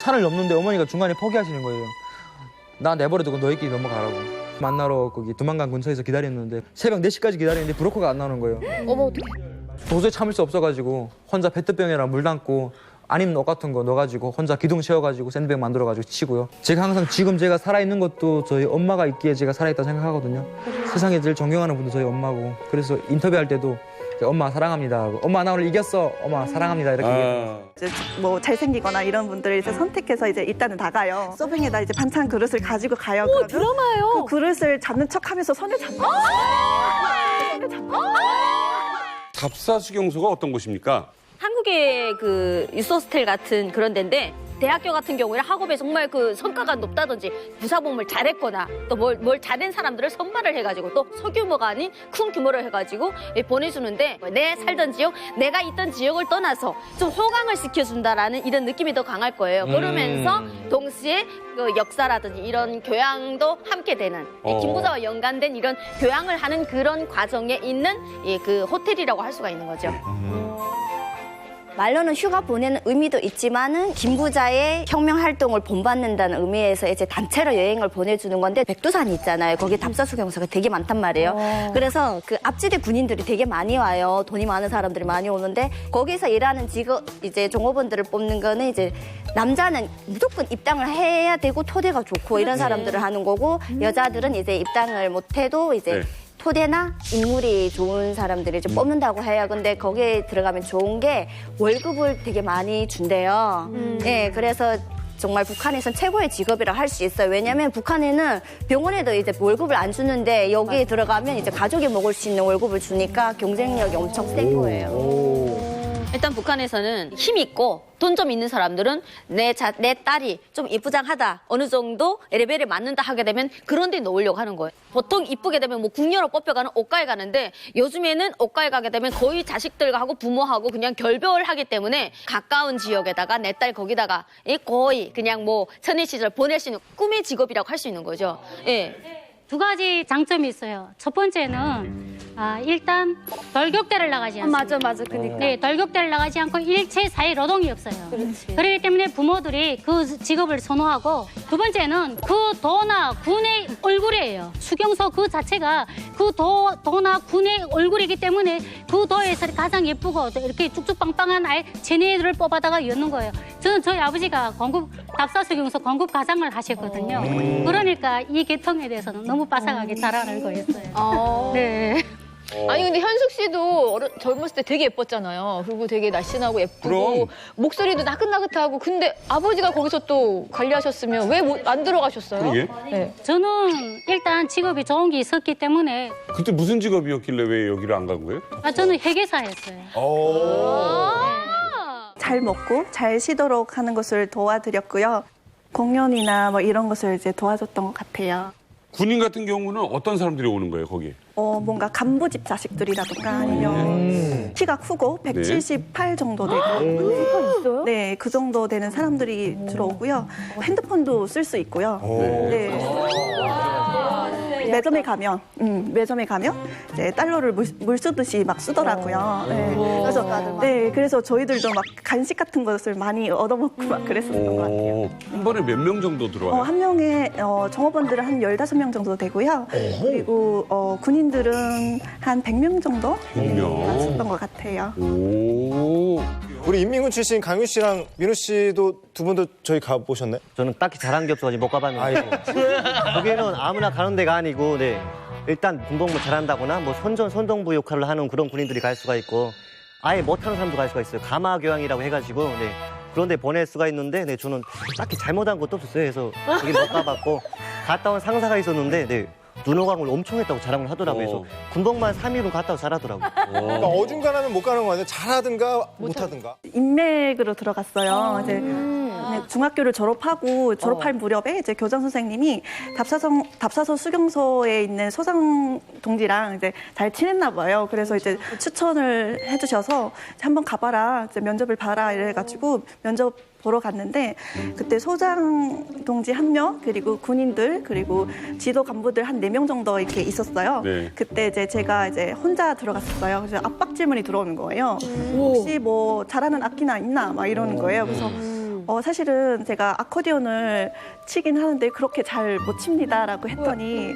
산을 넘는데 어머니가 중간에 포기하시는 거예요. 나 내버려두고 너희끼리 넘어가라고. 만나러 거기 두만강 근처에서 기다렸는데 새벽 4시까지 기다렸는데 브로커가 안 나오는 거예요. 어머 어떡해. 도저히 참을 수 없어가지고 혼자 페트병에랑 물 담고 아니면 옷 같은 거 넣어가지고 혼자 기둥 세워가지고 샌드백 만들어가지고 치고요. 제가 항상 지금 제가 살아있는 것도 저희 엄마가 있기에 제가 살아있다 생각하거든요. 세상에 제일 존경하는 분도 저희 엄마고. 그래서 인터뷰할 때도 엄마 사랑합니다 하고 엄마 나 오늘 이겼어 엄마 사랑합니다 이렇게 얘기해요. 이제 뭐 잘생기거나 이런 분들을 이제 선택해서 이제 일단은 나가요. 서빙에다 이제 반찬 그릇을 가지고 가요. 오 그러면 드라마예요. 그 그릇을 잡는 척하면서 손을 잡는 거예요. 손을 잡는 거예요. 답사수경소가 어떤 곳입니까? 한국의 그 유소스텔 같은 그런 데인데 대학교 같은 경우에 학업에 정말 그 성과가 높다든지 부사봉을 잘했거나 또 뭘 잘한 사람들을 선발을 해가지고 또 소규모가 아닌 큰 규모로 해가지고 보내주는데 내 살던 지역, 내가 있던 지역을 떠나서 좀 호강을 시켜준다라는 이런 느낌이 더 강할 거예요. 그러면서 동시에 그 역사라든지 이런 교양도 함께 되는 김부자와 연관된 이런 교양을 하는 그런 과정에 있는 그 호텔이라고 할 수가 있는 거죠. 말로는 휴가 보내는 의미도 있지만은 김부자의 혁명 활동을 본받는다는 의미에서 이제 단체로 여행을 보내주는 건데 백두산이 있잖아요. 거기 답사수경소가 되게 많단 말이에요. 그래서 그 앞지대 군인들이 되게 많이 와요. 돈이 많은 사람들이 많이 오는데 거기서 일하는 직업 이제 종업원들을 뽑는 거는 이제 남자는 무조건 입당을 해야 되고 토대가 좋고 이런 사람들을 하는 거고 여자들은 이제 입당을 못해도 이제 토대나 인물이 좋은 사람들이 좀 뽑는다고 해요. 근데 거기에 들어가면 좋은 게 월급을 되게 많이 준대요. 예, 그래서 정말 북한에선 최고의 직업이라 할 수 있어요. 왜냐하면 북한에는 병원에도 이제 월급을 안 주는데 여기에 들어가면 이제 가족이 먹을 수 있는 월급을 주니까 경쟁력이 엄청 센 거예요. 일단 북한에서는 힘 있고 돈 좀 있는 사람들은 내 딸이 좀 이쁘장하다 어느 정도 레벨에 맞는다 하게 되면 그런 데 놓으려고 하는 거예요. 보통 이쁘게 되면 뭐 궁녀로 뽑혀가는 옷가에 가는데 요즘에는 옷가에 가게 되면 거의 자식들과 하고 부모하고 그냥 결별하기 때문에 가까운 지역에다가 내 딸 거기다가 거의 그냥 뭐 천의 시절 보낼 수 있는 꿈의 직업이라고 할 수 있는 거죠. 예. 두 가지 장점이 있어요. 첫 번째는 일단 돌격대를 나가지 않습니다. 맞아 그니까. 네, 돌격대를 나가지 않고 일체 사회 노동이 없어요. 그렇기 때문에 부모들이 그 직업을 선호하고 두 번째는 그 도나 군의 얼굴이에요. 수경소 그 자체가 그 도나 군의 얼굴이기 때문에 그 도에서 가장 예쁘고 이렇게 쭉쭉빵빵한 체내들을 뽑아다가 였는 거예요. 저는 저희 아버지가 답사수경소 공급 가장을 하셨거든요. 그러니까 이 계통에 대해서는 너무 빠삭하게 잘 알고 있어요. 네. 아니 근데 현숙 씨도 젊었을 때 되게 예뻤잖아요. 그리고 되게 날씬하고 예쁘고 그럼. 목소리도 나긋나긋하고 근데 아버지가 거기서 또 관리하셨으면 왜 안 들어가셨어요? 그러게. 네. 저는 일단 직업이 좋은 게 있었기 때문에 그때 무슨 직업이었길래 왜 여기를 안 간 거예요? 저는 회계사였어요. 잘 먹고 잘 쉬도록 하는 것을 도와드렸고요. 공연이나 뭐 이런 것을 이제 도와줬던 것 같아요. 군인 같은 경우는 어떤 사람들이 오는 거예요, 거기? 뭔가 간부집 자식들이라든가 아니면 키가 크고 178 정도 되고 네, 그 정도 되는 사람들이 주로 오고요. 핸드폰도 쓸 수 있고요. 네. 매점에 가면 이제 달러를 물 쓰듯이 막 쓰더라고요. 그래서 저희들도 막 간식 같은 것을 많이 얻어먹고 막 그랬었던 것 같아요. 한 번에 몇 명 정도 들어와요? 한 명에 종업원들은 한 15명 정도 되고요. 그리고 군인들은 한 100명 정도 왔었던 것 같아요. 오. 우리 인민군 출신 강윤 씨랑 민우 씨도 두 분도 저희 가보셨나요? 저는 딱히 잘한 게 없어가지고 못 가봤는데 거기는 아무나 가는 데가 아니고 일단 군복무 잘한다거나 뭐 선동부 역할을 하는 그런 군인들이 갈 수가 있고 아예 못하는 사람도 갈 수가 있어요. 가마교양이라고 해가지고 그런 데 보낼 수가 있는데 저는 딱히 잘못한 것도 없었어요. 그래서 거기 못 가봤고 갔다 온 상사가 있었는데 눈호강을 엄청 했다고 자랑을 하더라고요. 그래서 군복만 3일은 갔다고 잘하더라고요. 그러니까 어중간하면 못 가는 거 아니에요? 잘하든가 못하든가. 인맥으로 들어갔어요. 이제 중학교를 졸업하고 졸업할 무렵에 이제 교장 선생님이 답사소 수경소에 있는 소장 동지랑 이제 잘 친했나 봐요. 그래서 이제 추천을 해주셔서 한번 가봐라, 이제 면접을 봐라 이래가지고 면접 보러 갔는데 그때 소장 동지 1명 그리고 군인들 그리고 지도 간부들 한 4명 정도 이렇게 있었어요. 네. 그때 이제 제가 이제 혼자 들어갔었어요. 그래서 압박 질문이 들어오는 거예요. 혹시 뭐 잘하는 악기나 있나 막 이러는 거예요. 그래서 사실은 제가 아코디언을 치긴 하는데 그렇게 잘 못 칩니다라고 했더니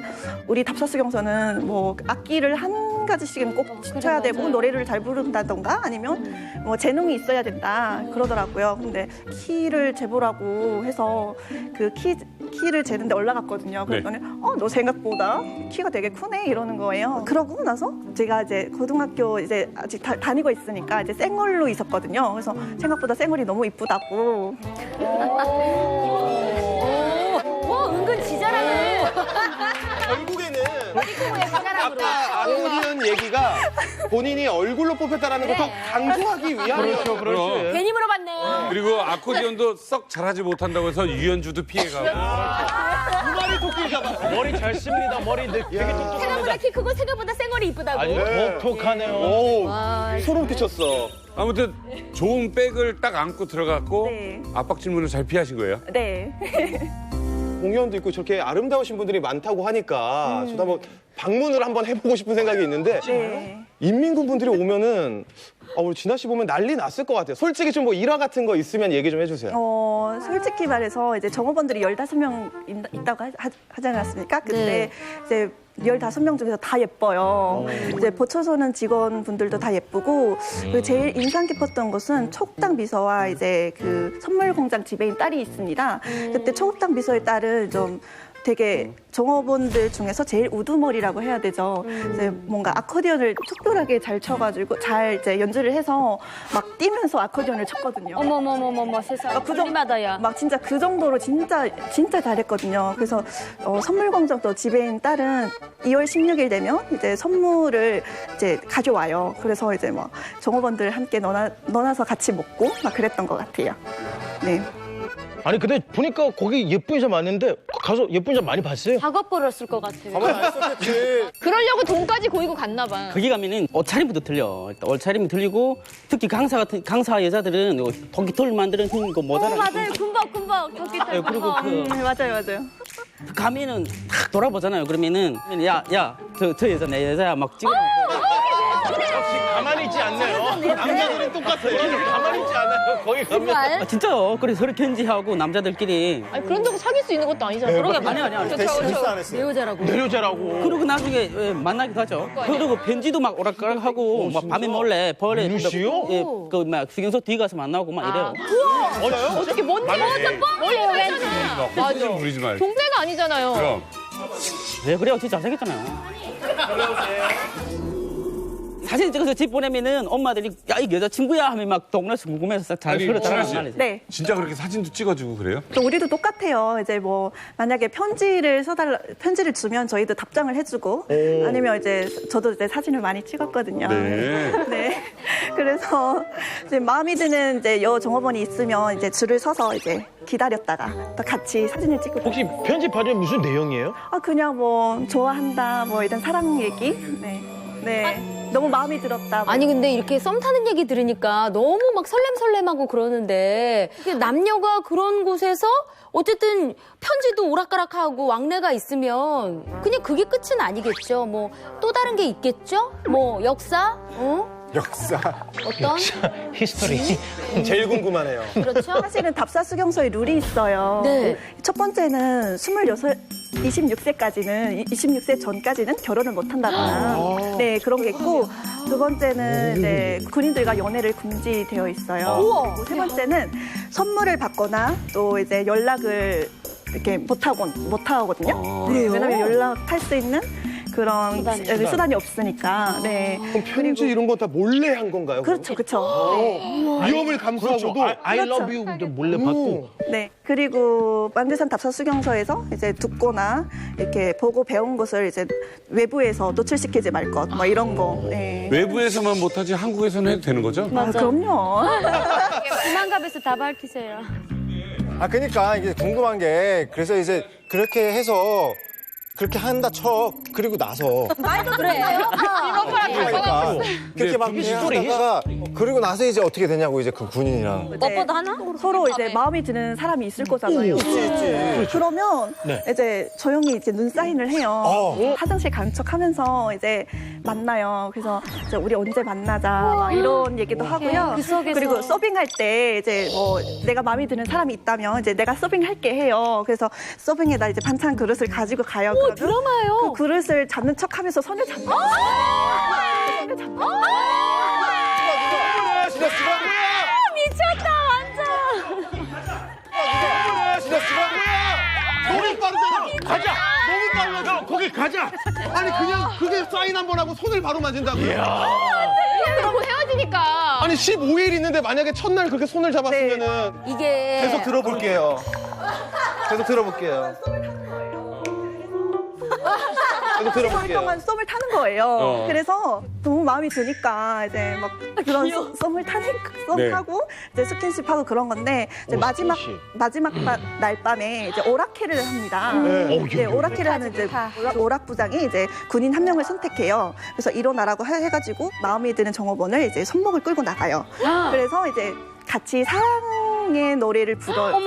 우리 답사수경서는 뭐 악기를 한 가지씩은 꼭 쳐야 되고 노래를 잘 부른다던가 아니면 뭐 재능이 있어야 된다 그러더라고요. 근데 키를 재보라고 해서 그 키를 재는데 올라갔거든요. 그랬더니 너 생각보다 키가 되게 크네 이러는 거예요. 그러고 나서 제가 이제 고등학교 이제 아직 다니고 있으니까 이제 쌩얼로 있었거든요. 그래서 생각보다 쌩얼이 너무 이쁘다고. 와, 은근 지자랑을. 결국에는 아까 아코디언 얘기가 본인이 얼굴로 뽑혔다라는 걸 더 강조하기 위함이었죠. 그렇죠. 괜히 물어봤네. 그리고 아코디언도 썩 잘하지 못한다고 해서 유연주도 피해가고. 두마리 토끼 잡아. 머리 잘 씁니다. 머리 되게 생각보다 똑똑합니다. 키 크고 생각보다 쌩얼이 이쁘다고. 아니, 독특하네요. 오, 와. 소름 끼쳤어. 아무튼 좋은 백을 딱 안고 들어갔고 네. 압박 질문을 잘 피하신 거예요. 네. 공연도 있고 저렇게 아름다우신 분들이 많다고 하니까 저도 한번 방문을 한번 해보고 싶은 생각이 있는데 네. 인민군 분들이 오면은 우리 진아 씨 보면 난리 났을 것 같아요. 솔직히 좀 뭐 일화 같은 거 있으면 얘기 좀 해주세요. 솔직히 말해서 이제 정업원들이 15명 있다고 하지 않았습니까? 근데 이제 15명 중에서 다 예뻐요. 이제 보초소는 직원분들도 다 예쁘고 그리고 제일 인상 깊었던 것은 초국당 비서와 이제 그 선물공장 지배인 딸이 있습니다. 그때 초국당 비서의 딸은 좀 되게 종업원들 중에서 제일 우두머리라고 해야 되죠. 이제 뭔가 아코디언을 특별하게 잘 쳐가지고 잘 이제 연주를 해서 막 뛰면서 아코디언을 쳤거든요. 어머머머머머 세상. 소리마다야. 막 진짜 그 정도로 진짜 잘했거든요. 그래서 선물공장도 지배인 딸은 2월 16일 되면 이제 선물을 이제 가져와요. 그래서 이제 막 종업원들 함께 넣어놔서 같이 먹고 막 그랬던 것 같아요. 네. 아니 근데 보니까 거기 예쁜 여자 많은데 가서 예쁜 여자 많이 봤어요? 작업 벌었을 것 같아요. 그러려고 돈까지 고이고 갔나 봐. 거기 가면은 옷차림부터 틀려. 일단 옷차림이 틀리고 특히 강사 여자들은 도끼털 만드는 거 모자라. 맞아요. 군복 도끼털 그리고 맞아요. 가면은 탁 돌아보잖아요. 그러면은 저 여자 내 여자야 막 찍어. 가만히 있지 않네요. 남자들은 똑같아요. 가만히 있지 않아요. 거기 가면. 정말? 진짜요. 그래서 서로 견지하고 남자들끼리. 아니 그런다고 사귈 수 있는 것도 아니잖아. 그러게 아니야. 데스 안 했어요. 내 여자라고. 내 여자라고. 그리고 나중에 만나기도 하죠. 그리고 편지도 막 오락가락하고 막 밤에 몰래 벌에 민우 씨요? 그막 수경소 뒤에 가서 만나고 막 이래요. 어떻게 뭔지 원래 왠지. 헛소리 좀 부리지 말고. 동네가 아니잖아요. 그럼. 왜 그래요? 진짜 잘생겼잖아요. 사진 찍어서 집 보내면은 엄마들이 야 이 여자친구야 하면 막 동네에서 궁금해서 잘 아니, 그러잖아요. 진아 씨. 네. 진짜 그렇게 사진도 찍어주고 그래요? 또 우리도 똑같아요. 이제 뭐 만약에 편지를 주면 저희도 답장을 해주고 아니면 이제 저도 이제 사진을 많이 찍었거든요. 네. 네. 그래서 이제 마음이 드는 이제 여종업원이 있으면 이제 줄을 서서 이제 기다렸다가 또 같이 사진을 찍고. 혹시 편집하려면 무슨 내용이에요? 그냥 뭐 좋아한다 뭐 이런 사랑 얘기. 네. 너무 마음이 들었다. 뭐. 아니 근데 이렇게 썸 타는 얘기 들으니까 너무 막 설렘설렘하고 그러는데 이게 남녀가 그런 곳에서 어쨌든 편지도 오락가락하고 왕래가 있으면 그냥 그게 끝은 아니겠죠. 뭐 또 다른 게 있겠죠? 뭐 역사? 역사. 어떤? 히스토리. 제일 궁금하네요. 그렇죠? 사실은 답사수경서에 룰이 있어요. 네. 첫 번째는 26세까지는 26세 전까지는 결혼을 못 한다거나 네 그런 게 있고 두 번째는 이제 군인들과 연애를 금지되어 있어요. 그리고 세 번째는 선물을 받거나 또 이제 연락을 이렇게 못 하거든요. 왜냐면 연락할 수 있는 그런 수단이 없으니까. 네. 그럼 편지 이런 거 다 몰래 한 건가요? 그렇죠. 위험을 감수하고도 I love you 몰래 받고. 네. 그리고 만대산 답사수경서에서 이제 듣거나 이렇게 보고 배운 것을 이제 외부에서 노출시키지 말 것, 뭐 이런 거. 네. 외부에서만 못하지 한국에서는 해도 되는 거죠? 그럼요. 희망갑에서 다 밝히세요. 그러니까 이게 궁금한 게 그래서 이제 그렇게 해서 그렇게 한다 쳐. 그리고 나서 말도 그래요. 그러니까 그렇게 막 하다가 그리고 나서 이제 어떻게 되냐고 이제 그 군인이랑 무엇보다 하나? 서로 이제 마음이 드는 사람이 있을 거잖아요. 있지. 그러면 네. 이제 조용히 이제 눈 사인을 해요. 화장실 간 척하면서 이제 만나요. 그래서 이제 우리 언제 만나자 막 이런 얘기도 하고요. 그 속에서. 그리고 서빙할 때 이제 뭐 내가 마음에 드는 사람이 있다면 이제 내가 서빙할게 해요. 그래서 서빙에다 이제 반찬 그릇을 가지고 가요. 그러면 드라마예요. 그 그릇을 잡는 척하면서 손을 잡는 거예요. 손을 잡는 거예요. 미쳤다 완전. 너무 빠르잖아. 가자. 너무 빨라. 거기 가자. 아니 그냥 그게 사인 한 번 하고 손을 바로 만진다고요? 그럼 헤어지니까. 아니 15일 있는데 만약에 첫날 그렇게 손을 잡았으면은 이게 계속 들어볼게요. 계속 들어볼게요. 계속 10일 들어볼게요. 동안 썸을 타는 거예요. 그래서 너무 마음이 드니까 이제 막 그런 썸을 네. 타고 이제 스킨십하고 그런 건데 이제 마지막 날 밤에 이제 오락회를 합니다. 이제 오락회를 하는 이제 오락부장이 이제 군인 한 명을 선택해요. 그래서 일어나라고 해가지고 마음에 드는 정호번을 이제 손목을 끌고 나가요. 그래서 이제 같이 사랑의 노래를 불러요.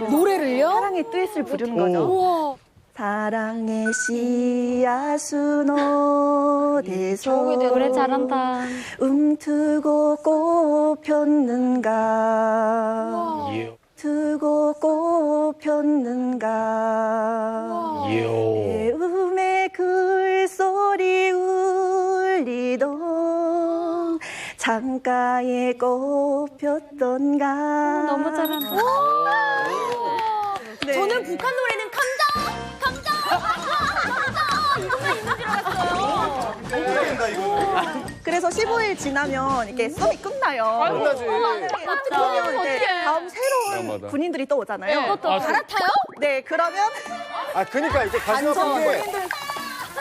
노래를요? 사랑의 듀엣을 부르는 거죠. 사랑의 씨앗은 어디서 노래 잘한다. 움트고 꽃 폈는가 트고 꽃 폈는가 배움의 글소리 울리던 창가에 꽃 폈던가 너무 잘한다. 네. 저는 북한 노래는 감자. 이것만 있는 줄 알았어요. 그래서 15일 지나면 이게 썸이 끝나요. 끝나지. 그러면 이제 다음 새로운 드라마다. 군인들이 또 오잖아요. 또 갈아타요? 네, 그러면 아 그러니까 이제 가슴 아픈 게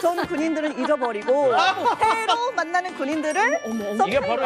전 군인들은 잊어버리고 새로 만나는 군인들을 이게 바로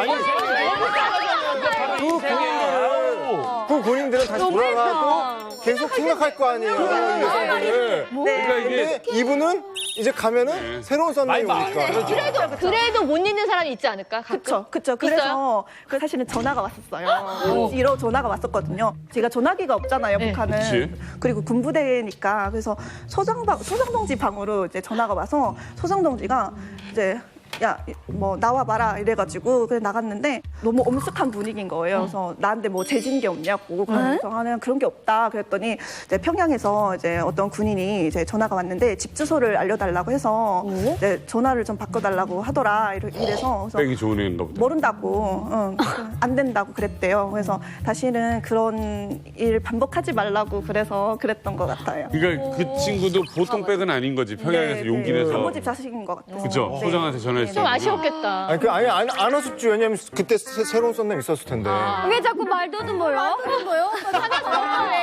그 군인들은 다시 돌아가도 계속 생각할 거 아니에요. 이 여성분을. 그러니까 이게 근데 이분은 이제 가면은 새로운 썸남이 오니까. 그래도 못 잊는 사람이 있지 않을까? 가끔? 그쵸. 그래서 그 사실은 전화가 왔었어요. 이러 전화가 왔었거든요. 제가 전화기가 없잖아요, 북한은. 그치. 그리고 군부대니까 그래서 소장동지 방으로 이제 전화가 와서 소장동지가 이제 야, 뭐 나와봐라 이래가지고 그냥 나갔는데 너무 엄숙한 분위기인 거예요. 그래서 나한테 뭐 재진 게 없냐고 그래서 그냥 그런 게 없다 그랬더니 이제 평양에서 이제 어떤 군인이 이제 전화가 왔는데 집 주소를 알려달라고 해서 이제 전화를 좀 바꿔달라고 하더라 이래서 그래서 빼기 좋은 애인가 보다. 모른다고 안 된다고 그랬대요. 그래서 다시는 그런 일 반복하지 말라고 그래서 그랬던 것 같아요. 그러니까 그 친구도 보통 백은 아닌 거지. 평양에서 용기 내서. 부모집 자식인 것 같아요. 그죠? 네. 소장한테 전화했어. 좀 아쉬웠겠다. 아니 그 아예 안 왔었지. 왜냐면 그때 새로운 썸남 있었을 텐데. 왜 자꾸 말 더듬어요? 왜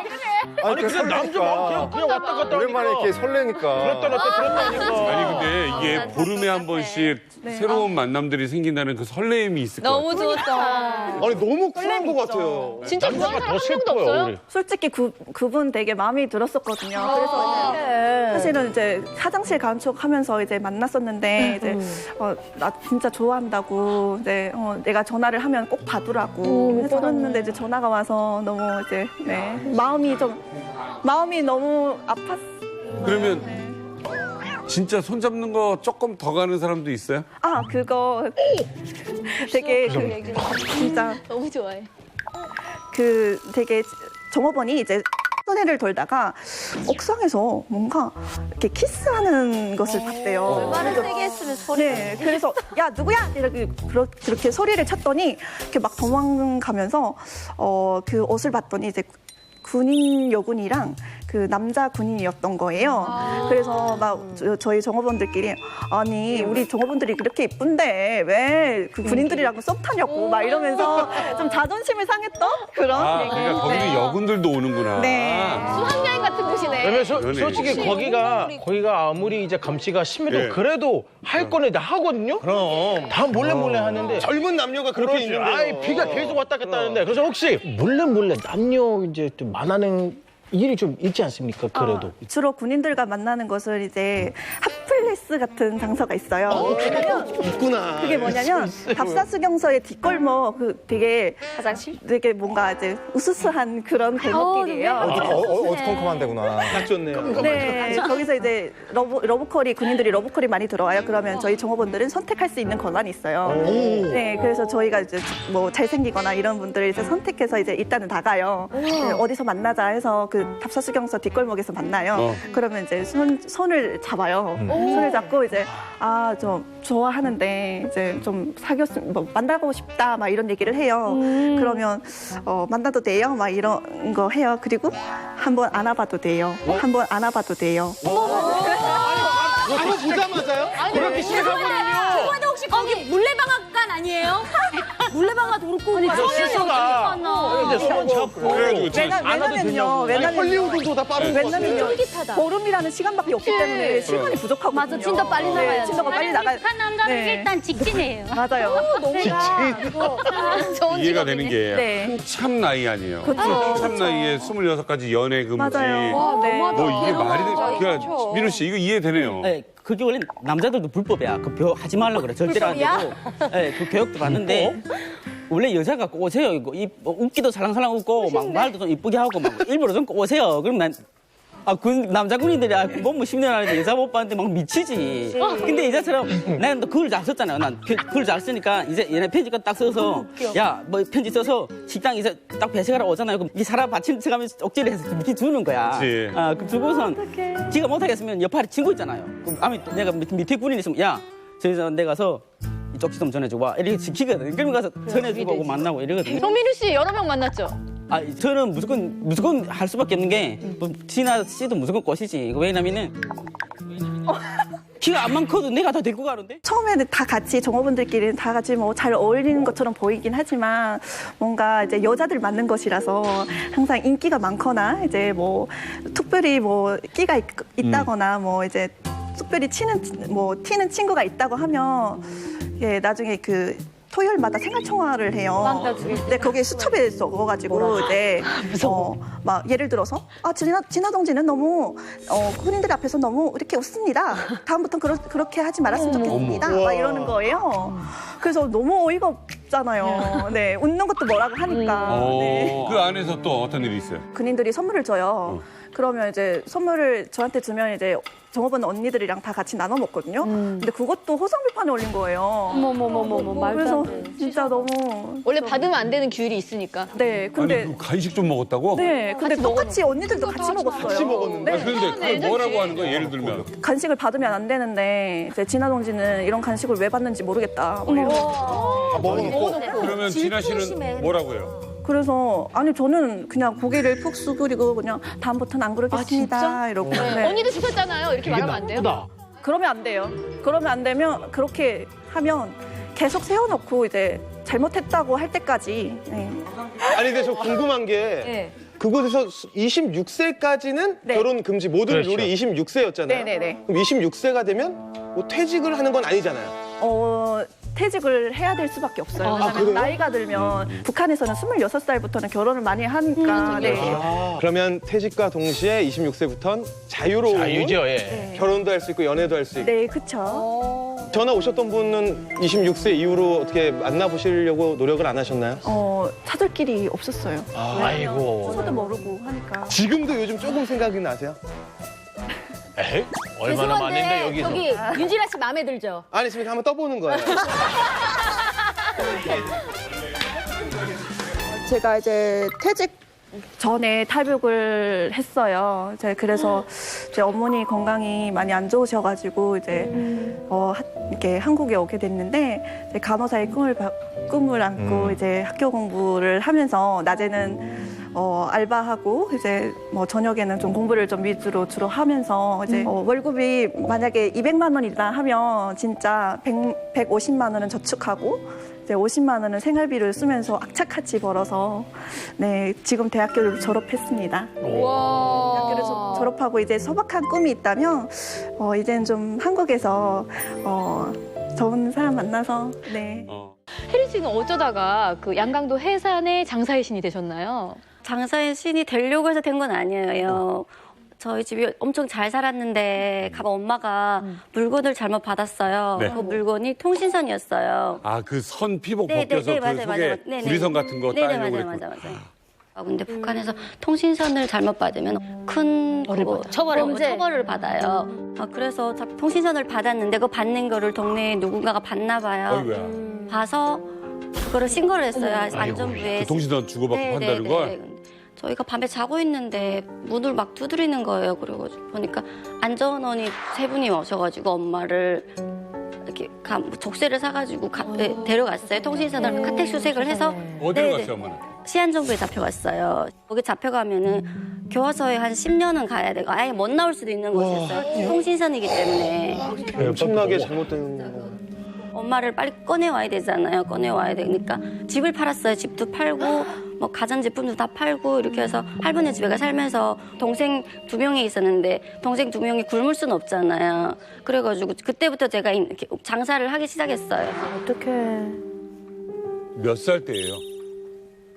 그래? 아니 근데 남자가 그냥 왔다 갔다 오랜만에 하니까. 이렇게 설레니까. 그랬다 아니 근데 이게 보름에 한 번씩 새로운 만남들이 생긴다는 그 설레임이 있을 것 같아요. 너무 좋다. 아니 너무 쿨한 것 같아요. 진짜 그런 사람 한 명도 슬퍼요, 없어요? 우리. 솔직히 그분 되게 마음이 들었었거든요. 그래서 이제 사실은 이제 화장실 간 척 하면서 이제 만났었는데 이제 나 진짜 좋아한다고 이제 내가 전화를 하면 꼭 받으라고 해서 했는데 이제 전화가 와서 너무 이제 마음이 너무 아팠어요. 그러면 진짜 손 잡는 거 조금 더 가는 사람도 있어요? 아 그거 되게 진짜 너무 좋아해. 되게 종업원이 이제 손해를 돌다가 옥상에서 뭔가 이렇게 키스하는 것을 봤대요. 얼마나 세게 했으면 소리. 네, 그래서 야 누구야 이렇게 그렇게 소리를 쳤더니 이렇게 막 도망가면서 그 옷을 봤더니 이제 군인 여군이랑 그 남자 군인이었던 거예요. 그래서 막 저희 종업원들끼리 아니 우리 종업원들이 그렇게 예쁜데 왜 그 군인들이랑 썸 타냐고 막 이러면서 좀 자존심을 상했던 그런 얘기. 그러니까 거기도 여군들도 오는구나. 네. 수학여행 같은 곳이네. 그러면 그러네. 솔직히 거기가 아무리 이제 감시가 심해도 예. 그래도 할 거는 다 하거든요. 그럼 다 몰래 하는데. 젊은 남녀가 그렇게 있는데. 아이 비가 계속 왔다 갔다 하는데 그래서 혹시 몰래 남녀 이제 좀 만나는 일이 좀 있지 않습니까? 그래도. 주로 군인들과 만나는 것은 이제 핫플레스 같은 장소가 있어요. 있구나. 그게 뭐냐면 답사수경서의 뒷골목 그 되게 화장실? 되게 뭔가 이제 우스스한 그런 골목길이에요. 어두컴컴한 데구나. 딱 좋네요. 네, 거기서 이제 러브콜이 군인들이 러브콜이 많이 들어와요. 그러면 저희 종업원들은 선택할 수 있는 권한이 있어요. 네, 그래서 저희가 이제 뭐 잘생기거나 이런 분들을 이제 선택해서 이제 일단은 나가요. 네, 어디서 만나자 해서 그 답사수경서 뒷골목에서 만나요. 그러면 이제 손을 잡아요. 손을 잡고 이제 저 좋아하는데 이제 좀 사귀었으면 뭐 만나고 싶다 막 이런 얘기를 해요. 그러면 만나도 돼요? 막 이런 거 해요. 그리고 한번 안아봐도 돼요. 한번 안아봐도 돼요. 바로 보자마자요? 그렇게 시작하거든요. 혹시 거기 물레방앗간 아니에요? 물레방앗 그렇고 왜냐면요. 헐리우드도 다 빠른 거 왜냐면요. 보름이라는 시간밖에 없기 때문에 시간이 부족하거든요. 맞아, 진짜 빨리 나가야 돼. 진도가 빨리 나가야 한 남자는 네. 일단 직진이에요. 맞아요. 이해가 되는 게 네. 참 나이 아니에요. 그쵸. 참 나이에 26가지 연애 금지. 맞아요. 네. 뭐 이게 말이 돼? 그러니까 민우 씨 이거 이해되네요. 네, 그게 원래 남자들도 불법이야. 그 벼 하지 말라 그래. 절대로 안 되고. 네, 그 교육도 받는데 원래 여자가 꼭 오세요. 이거 웃기도 살랑살랑 웃고 막 말도 좀 이쁘게 하고 막 일부러 좀 꼭 오세요. 그럼 난 남자 군인들이 너무 10년 하는데 여자 못 봤는데 막 미치지. 근데 여자처럼 나는 또 글을 잘 썼잖아요. 난 글을 잘 쓰니까 이제 얘네 편지가 딱 써서 야, 뭐 편지 써서 식당 이제 딱 배식하러 오잖아요. 그럼 이 사람 받침 쳐가면서 억지를 해서 이렇게 주는 거야. 그치. 그럼 주고선 지가 못하겠으면 옆에 친구 있잖아요. 그럼 아무 내가 밑에 군인 있으면 야, 저기서 내가 가서 이 쪽지 좀 전해주고 와. 이렇게 지키거든. 그러면 가서 전해주고 오고 만나고 이러거든요. 송민우 씨 여러 명 만났죠? 저는 무조건 할 수밖에 없는 게, 뭐, 진아 씨도 무조건 꽃이지. 왜냐면은, 키가 안만 커도 내가 다 데리고 가는데? 처음에는 다 같이 종업원들끼리는 다 같이 뭐 잘 어울리는 것처럼 보이긴 하지만 뭔가 이제 여자들 맞는 것이라서 항상 인기가 많거나 이제 뭐 특별히 뭐 끼가 있다거나 뭐 이제 특별히 튀는 친구가 있다고 하면 예, 나중에 그 토요일마다 생활청화를 해요. 근데 거기에 수첩에 적어가지고 이제 막 예를 들어서 진아 동지는 너무 군인들 앞에서 너무 이렇게 웃습니다. 다음부터는 그렇게 하지 말았으면 좋겠습니다. 막 이러는 거예요. 그래서 너무 어이가 없잖아요. 네, 웃는 것도 뭐라고 하니까. 네. 그 안에서 또 어떤 일이 있어요? 군인들이 선물을 줘요. 그러면 이제 선물을 저한테 주면 이제 종업원 언니들이랑 다 같이 나눠 먹거든요. 근데 그것도 호상비판에 올린 거예요. 어머머머머머 말도 그래서 안 돼. 진짜 너무 원래 받으면 안 되는 규율이 있으니까. 네, 근데 아니, 그 간식 좀 먹었다고? 네, 근데 똑같이 언니들도 같이 먹었어요. 같이 먹었는데? 네. 그런데 그걸 뭐라고 하는 거야? 예를 들면. 간식을 받으면 안 되는데 이제 진아 동지는 이런 간식을 왜 받는지 모르겠다. 뭐 이러면서. 먹어놓고. 그러면 진아 씨는 뭐라고 해요? 그래서 아니 저는 그냥 고개를 푹 숙이고 그냥 다음부터는 안 그러겠습니다 이러고. 네. 언니도 시켰잖아요. 이렇게 말하면 안 돼요? 그러면 안 돼요. 그러면 안 되면 그렇게 하면 계속 세워놓고 이제 잘못했다고 할 때까지. 네. 아니 근데 저 궁금한 게 그곳에서 26세까지는 네. 결혼 금지 모든 그렇죠. 룰이 26세였잖아요. 네네네. 그럼 26세가 되면 뭐 퇴직을 하는 건 아니잖아요. 퇴직을 해야 될 수밖에 없어요. 왜냐면 그래요? 나이가 들면 북한에서는 26살부터는 결혼을 많이 하니까. 네. 그러면 퇴직과 동시에 26세부터는 자유로운 자유죠, 예. 결혼도 할 수 있고 연애도 할 수 있고. 네, 그쵸. 전화 오셨던 분은 26세 이후로 어떻게 만나보시려고 노력을 안 하셨나요? 찾을 길이 없었어요. 아이고. 저도 모르고 하니까. 지금도 요즘 조금 생각이 나세요? 에이, 얼마나 많은데 여기서. 저기 윤진아 씨 마음에 들죠? 아니 지금 한번 떠보는 거예요. 제가 이제 퇴직 전에 탈북을 했어요. 그래서 제 어머니 건강이 많이 안 좋으셔가지고 이제 이렇게 한국에 오게 됐는데 이제 간호사의 꿈을 안고 이제 학교 공부를 하면서 낮에는 알바하고 이제 뭐 저녁에는 좀 공부를 좀 위주로 주로 하면서 이제 월급이 만약에 200만 원이다 하면 진짜 150만 원은 저축하고 이제 50만 원은 생활비를 쓰면서 악착같이 벌어서 네 지금 대학교를 졸업했습니다. 대학교를 졸업하고 이제 소박한 꿈이 있다면 이제는 좀 한국에서 좋은 사람 만나서 네. 혜리 씨는 어쩌다가 그 양강도 해산의 장사의 신이 되셨나요? 장사의 신이 되려고 해서 된 건 아니에요. 저희 집이 엄청 잘 살았는데 가봐 엄마가 물건을 잘못 받았어요. 네. 그 물건이 통신선이었어요. 아, 그 선 피복 네, 벗겨서 네, 그 맞아요, 속에 맞아요. 네네. 구리선 같은 거 네네, 따려고 맞아요, 그랬구나. 맞아요. 근데 북한에서 통신선을 잘못 받으면 큰 처벌을 받아요. 그래서 통신선을 받았는데 그 받는 거를 동네에 누군가가 봤나 봐요. 어이구야. 봐서 그거를 신고를 했어요. 안전부에. 그 통신선 주고받고 한다는 걸? 저희가 밤에 자고 있는데 문을 막 두드리는 거예요. 그래가지고 보니까 안전원이 3분이 오셔가지고 엄마를 이렇게 족쇄를 사가지고 데려갔어요. 통신선을 카텍 수색을 해서. 어디로 갔어요, 엄마는? 시안정부에 잡혀갔어요. 거기 잡혀가면은 교화소에 한 10년은 가야 되고 아예 못 나올 수도 있는 곳이었어요. 통신선이기 때문에. 엄청나게 잘못된 거. 엄마를 빨리 꺼내와야 되잖아요. 꺼내와야 되니까 집을 팔았어요. 집도 팔고 뭐 가전제품도 다 팔고 이렇게 해서 할머니 집에 살면서 동생 2명이 있었는데 동생 2명이 굶을 수는 없잖아요. 그래가지고 그때부터 제가 이렇게 장사를 하기 시작했어요. 어떡해. 몇 살 때예요?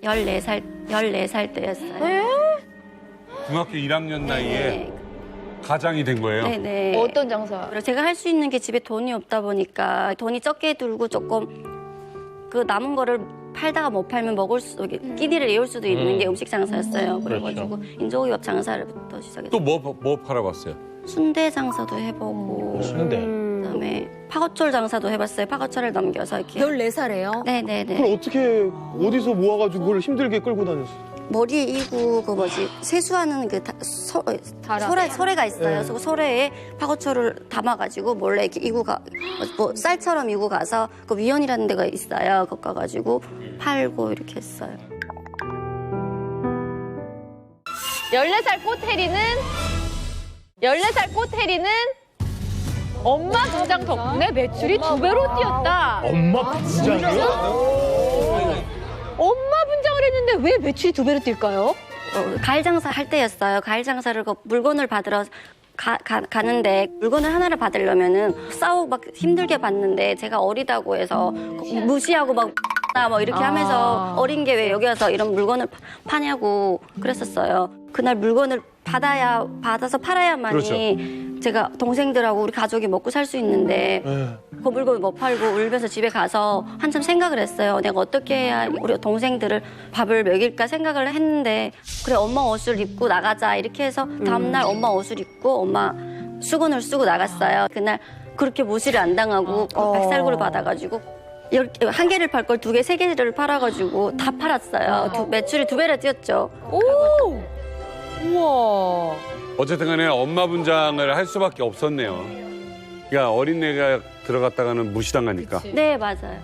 14살 때였어요. 중학교 1학년 나이에 네. 가장이 된 거예요? 네네. 어떤 장사? 그리고 제가 할 수 있는 게 집에 돈이 없다 보니까 돈이 적게 들고 조금 그 남은 거를 팔다가 못 팔면 먹을 수, 끼니를 내올 수도 있는 게 음식 장사였어요. 그래가지고 인조기업 장사부터 시작했어요. 또 뭐 팔아봤어요? 순대 장사도 해보고 그다음에 파고철 장사도 해봤어요. 파고철을 넘겨서 이렇게. 14살이에요? 네네네. 그걸 어떻게 어디서 모아가지고 그걸 힘들게 끌고 다녔어요? 머리에 이구 그 뭐지 세수하는 그 소래가 있어요. 그래서 소래에 파고철을 담아가지고 몰래 이렇게 이구가 뭐 쌀처럼 이구 가서 그 위원이라는 데가 있어요. 거기 가가지고 팔고 이렇게 했어요. 14살 꽃혜리는 엄마 분장 덕분에 매출이 2배로 뛰었다. 엄마 분장이요? 엄마 분장을 했는데 왜 매출이 2배로 뛸까요? 과일 장사 할 때였어요. 과일 장사를 그 물건을 받으러 가는데 물건을 하나를 받으려면은 싸우고 막 힘들게 받는데 제가 어리다고 해서 무시하고 막 이렇게 하면서 어린 게 왜 여기 와서 이런 물건을 파냐고 그랬었어요. 그날 물건을 받아서 팔아야만이 그렇죠. 제가 동생들하고 우리 가족이 먹고 살 수 있는데 그 물건을 못 팔고 울면서 집에 가서 한참 생각을 했어요. 내가 어떻게 해야 우리 동생들을 밥을 먹일까 생각을 했는데 그래 엄마 옷을 입고 나가자 이렇게 해서 다음날 엄마 옷을 입고 엄마 수건을 쓰고 나갔어요. 그날 그렇게 무시를 안 당하고 백살구를 받아가지고 한 개를 팔 걸 2개, 3개를 팔아가지고 다 팔았어요. 매출이 2배로 뛰었죠. 오! 우와. 어쨌든 간에 엄마 분장을 할 수밖에 없었네요. 그러니까 어린애가 들어갔다가는 무시당하니까. 네, 맞아요.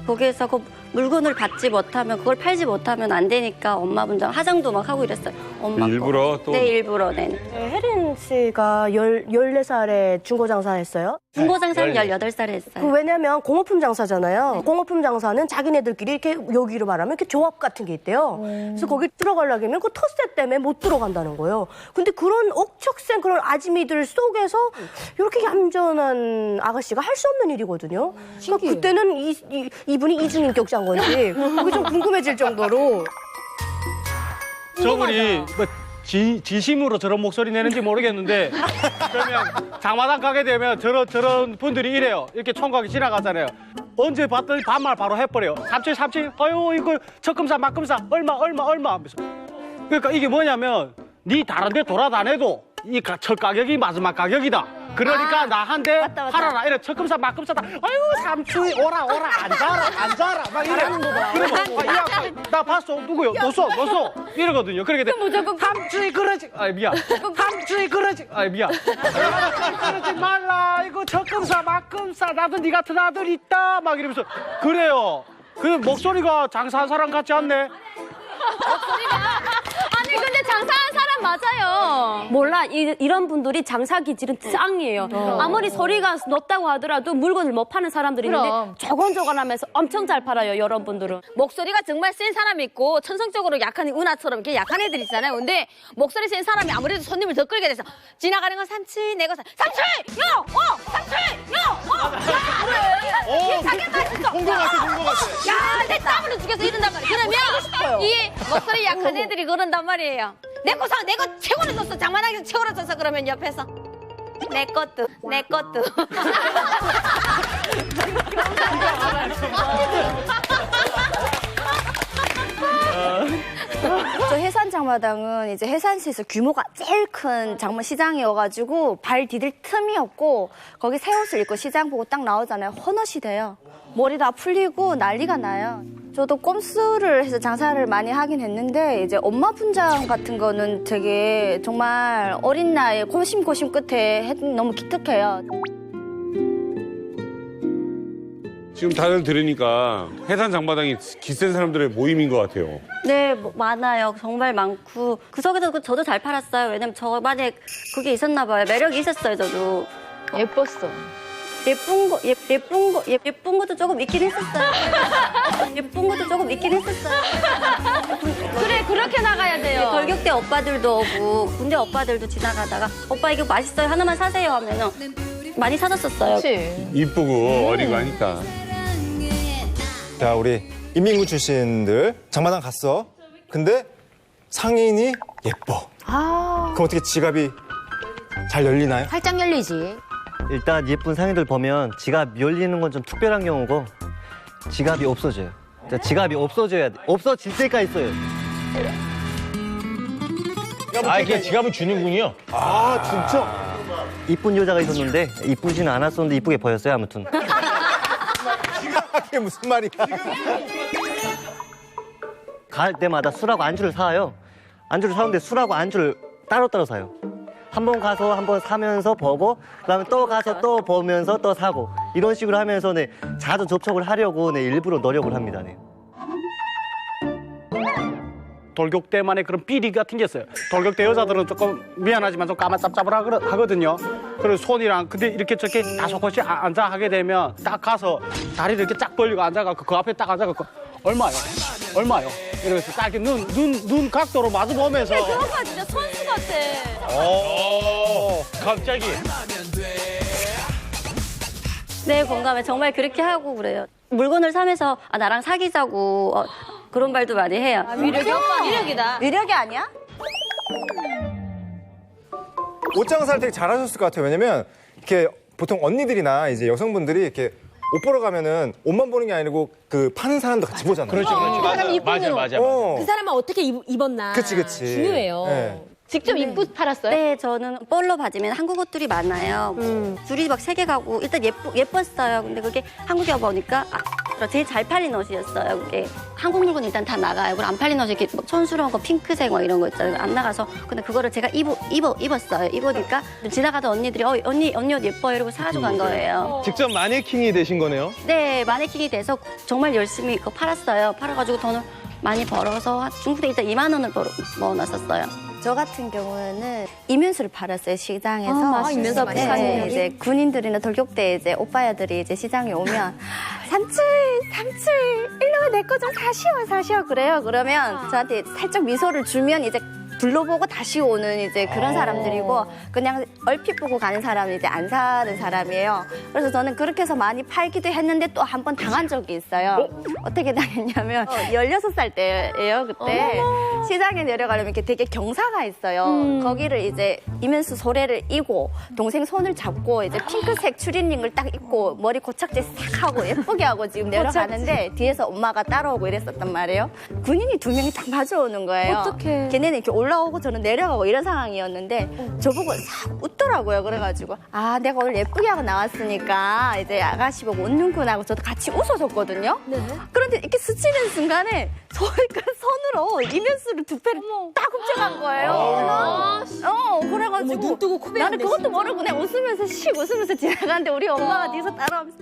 거기에서 그 물건을 받지 못하면 그걸 팔지 못하면 안 되니까 엄마 분장 화장도 막 하고 이랬어요. 엄마 일부러 또? 네, 일부러. 네. 혜린 씨가 14살에 중고 장사했어요? 중고 장사는 18살에 했어요. 왜냐면 공업품 장사잖아요. 공업품 장사는 자기네들끼리 이렇게 여기로 말하면 이렇게 조합 같은 게 있대요. 그래서 거기 들어가려면 그 텃세 때문에 못 들어간다는 거예요. 근데 그런 억척센 그런 아지미들 속에서 이렇게 얌전한 아가씨가 할 수 없는 일이거든요. 그러니까 그때는 이분이 이중인격자인 건지 그게 좀 궁금해질 정도로. 저분이 뭐 진심으로 저런 목소리 내는지 모르겠는데 그러면 장마당 가게 되면 저런 분들이 이래요. 이렇게 총각이 지나가잖아요. 언제 봤더니 반말 바로 해버려요. 삼촌 아유 이거 적금사 막금사 얼마 하면서. 그러니까 이게 뭐냐면 네 다른 데 돌아다녀도 이 첫 가격이 마지막 가격이다. 그러니까 나 한 대 팔아라. 이래 적금사 막금사다. 아유 삼촌이 오라 앉아라 막 이래. 그리고 나 봤어 누구요? 너써 이러거든요. 그렇게 돼. 삼촌이 그러지. 미안. 삼촌이 그러지. 미안. 그러지 말라. 이거 적금사 막금사 나도 네 같은 아들 있다. 막 이러면서 그래요. 그 목소리가 장사한 사람 같지 않네. 목소리가 아니 근데 장사한 사람 맞아요. 몰라 이런 분들이 장사 기질은 짱이에요. 아무리 소리가 높다고 하더라도 물건을 못 파는 사람들이 있는데 그럼. 조곤조곤하면서 엄청 잘 팔아요. 여러분들은. 목소리가 정말 센 사람이 있고 천성적으로 약한 은하처럼 이렇게 약한 애들 있잖아요. 근데 목소리 센 사람이 아무래도 손님을 더 끌게 돼서 지나가는 건 삼치 내가 삼치 야 삼치 야 가게 맛있어. 본거 같아. 야내 땀으로 죽여서 이런단 말이야. 그러면 이 목소리 약한 애들이 그런단 말이에요. 내 거 최고로 줬어. 장만하기 최고로 줬어. 그러면 옆에서 내 것도. 저 해산 장마당은 이제 해산시에서 규모가 제일 큰 장마 시장이어가지고 발 디딜 틈이 없고 거기 새 옷을 입고 시장 보고 딱 나오잖아요. 헌옷이 돼요. 머리 다 풀리고 난리가 나요. 저도 꼼수를 해서 장사를 많이 하긴 했는데 이제 엄마 분장 같은 거는 되게 정말 어린 나이에 고심 끝에 너무 기특해요. 지금 다들 들으니까 해산 장마당이 기센 사람들의 모임인 것 같아요. 네, 많아요. 정말 많고. 그 속에서 저도 잘 팔았어요. 왜냐면 저만의 그게 있었나 봐요. 매력이 있었어요, 저도. 예뻤어. 예쁜 것도 조금 있긴 했었어요. 예쁜 것도 조금 있긴 했었어요. 그래 그렇게 나가야 돼요. 돌격대 오빠들도 오고 군대 오빠들도 지나가다가 오빠 이거 맛있어요. 하나만 사세요 하면은 많이 사줬었어요. 그렇지. 이쁘고 어리고 하니까. 자, 우리 인민군 출신들 장마당 갔어. 근데 상인이 예뻐. 그럼 어떻게 지갑이 잘 열리나요? 활짝 열리지. 일단 예쁜 상인들 보면 지갑 열리는 건 좀 특별한 경우고 지갑이 없어져요. 지갑이 없어져야 돼. 없어질 때가 있어요. 이게 지갑을 주는군요. 아, 진짜? 이쁜 여자가 있었는데 이쁘지는 않았었는데 이쁘게 보였어요. 아무튼. 그게 무슨 말이야? 갈 때마다 술하고 안주를 사요. 안주를 사는데 술하고 안주를 따로따로 사요. 한 번 가서 한 번 사면서 보고 그다음에 또 가서 또 보면서 또 사고 이런 식으로 하면서 네, 자주 접촉을 하려고 네, 일부러 노력을 합니다. 네. 돌격대만의 그런 삐리 같은 게 있어요. 돌격대 여자들은 조금 미안하지만 좀 까마짭짭하거든요. 그리고 손이랑 근데 이렇게 저렇게 다소곳이 앉아 하게 되면 딱 가서 다리를 이렇게 쫙 벌리고 앉아갖고 그 앞에 딱 앉아갖고 얼마요? 이러면서 딱 이렇게 눈 각도로 마주 보면서. 그런 거 진짜 선수 같아. 갑자기. 네, 공감해. 정말 그렇게 하고 그래요. 물건을 사면서 나랑 사귀자고 그런 말도 많이 해요. 위력이 오빠 위력이다. 위력이 아니야? 옷 장사를 되게 잘하셨을 것 같아요. 왜냐면 이렇게 보통 언니들이나 이제 여성분들이 이렇게 옷 보러 가면은 옷만 보는 게 아니고 그 파는 사람도 같이 보잖아요. 그렇지. 맞아. 그 사람은 어떻게 입었나. 그치. 중요해요. 네. 직접 입고 팔았어요? 네, 저는 볼로 받으면 한국 옷들이 많아요. 줄이 막 3개 가고 일단 예뻤어요. 근데 그게 한국에 와보니까 제일 잘 팔린 옷이었어요. 그게 한국 물건 일단 다 나가요. 그리고 안 팔린 옷이 이렇게 막 촌스러운 거 핑크색 막 이런 거 있잖아요. 안 나가서 근데 그거를 제가 입었어요. 입으니까 지나가던 언니들이 언니 옷 예뻐요 이러고 사가지고 간 거예요. 직접 마네킹이 되신 거네요? 네, 마네킹이 돼서 정말 열심히 그거 팔았어요. 팔아가지고 돈을 많이 벌어서 중국에 일단 2만 원을 모아놨었어요. 저 같은 경우에는 이면수를 팔았어요, 시장에서. 이면수 많이 사시네요. 이제 군인들이나 돌격대 이제 오빠야들이 이제 시장에 오면 삼촌, 일로 와, 내 거 좀 사시오 그래요. 그러면 저한테 살짝 미소를 주면 이제 둘러보고 다시 오는 이제 그런 사람들이고 그냥 얼핏 보고 가는 사람은 이제 안 사는 사람이에요. 그래서 저는 그렇게 해서 많이 팔기도 했는데 또 한 번 당한 적이 있어요. 어떻게 당했냐면 16살 때예요, 그때. 시장에 내려가려면 이렇게 되게 경사가 있어요. 거기를 이제 이면수 소래를 이고 동생 손을 잡고 이제 핑크색 추리닝을 딱 입고 머리 고착제 싹 하고 예쁘게 하고 지금 내려가는데 뒤에서 엄마가 따라오고 이랬었단 말이에요. 군인이 2명이 딱 마주오는 거예요. 어떡해. 걔네는 이렇게 올라오고 저는 내려가고 이런 상황이었는데 저보고 싹 웃더라고요. 그래가지고 내가 오늘 예쁘게 하고 나왔으니까 이제 아가씨 보고 웃는구나 하고 저도 같이 웃어줬거든요. 그런데 이렇게 스치는 순간에 손으로 이면수를 2패를 딱 훔쳐간 거예요. 그래가지고 눈 뜨고 코 나는 그것도 모르고 그냥 웃으면서 지나가는데 우리 엄마가 뒤에서 따라오면서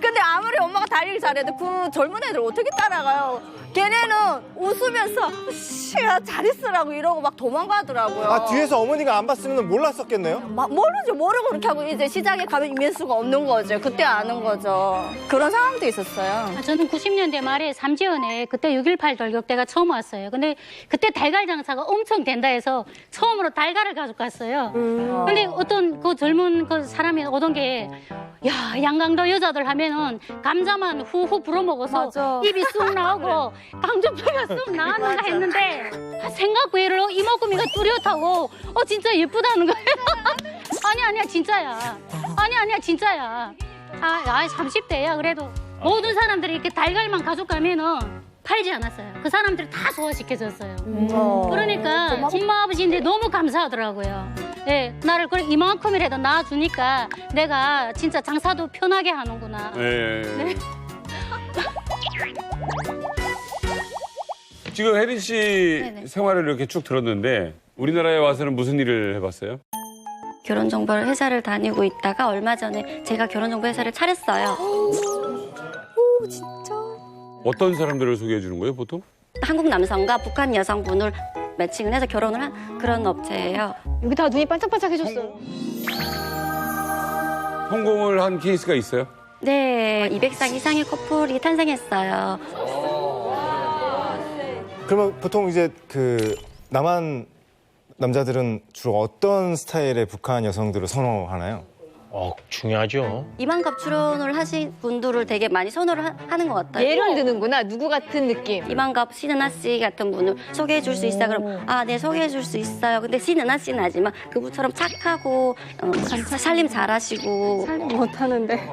근데 아무리 엄마가 달리기 잘해도 그 젊은 애들 어떻게 따라가요? 걔네는 웃으면서 씨야 잘했으라고 이러고 막 도망가더라고요. 아, 뒤에서 어머니가 안 봤으면 몰랐었겠네요? 모르고 그렇게 하고 이제 시장에 가면 이면수가 없는 거죠. 그때 아는 거죠. 그런 상황도 있었어요. 저는 90년대 말에 삼지연에 그때 6.18 돌격대가 처음 왔어요. 근데 그때 달걀 장사가 엄청 된다 해서 처음으로 달걀을 가지고 갔어요. 근데 어떤 그 젊은 그 사람이 오던 게 야, 양강도 여자들 하면은 감자만 후후 불어먹어서 입이 쑥 나오고 강준표가 쑥 나왔는가 했는데 생각 외로 이목구미가 뚜렷하고 진짜 예쁘다는 거예요. 아니야 진짜야. 아니야 진짜야. 30대야 그래도 모든 사람들이 이렇게 달걀만 가져가면은 팔지 않았어요. 그 사람들이 다 소화시켜줬어요. 그러니까 엄마 아버지인데 너무 감사하더라고요. 네, 나를 이만큼이라도 낳아주니까 내가 진짜 장사도 편하게 하는구나. 네. 지금 혜린 씨 생활을 이렇게 쭉 들었는데 우리나라에 와서는 무슨 일을 해봤어요? 결혼정보 회사를 다니고 있다가 얼마 전에 제가 결혼정보 회사를 차렸어요. 오, 진짜? 어떤 사람들을 소개해 주는 거예요, 보통? 한국 남성과 북한 여성분을 매칭을 해서 결혼을 한 그런 업체예요. 여기 다 눈이 반짝반짝해졌어요. 성공을 한 케이스가 있어요? 네, 200상 이상의 커플이 탄생했어요. 그러면 보통 이제 그 남한 남자들은 주로 어떤 스타일의 북한 여성들을 선호하나요? 중요하죠. 이만갑 출연을 하신 분들을 되게 많이 선호를 하는 것 같아요. 예를 드는구나. 누구 같은 느낌. 이만갑 신은하 씨 같은 분을 소개해 줄 수 있어요. 그럼 네 소개해 줄 수 있어요. 근데 신은하 씨는 하지만 그분처럼 착하고 살림 잘하시고 살림 못하는데.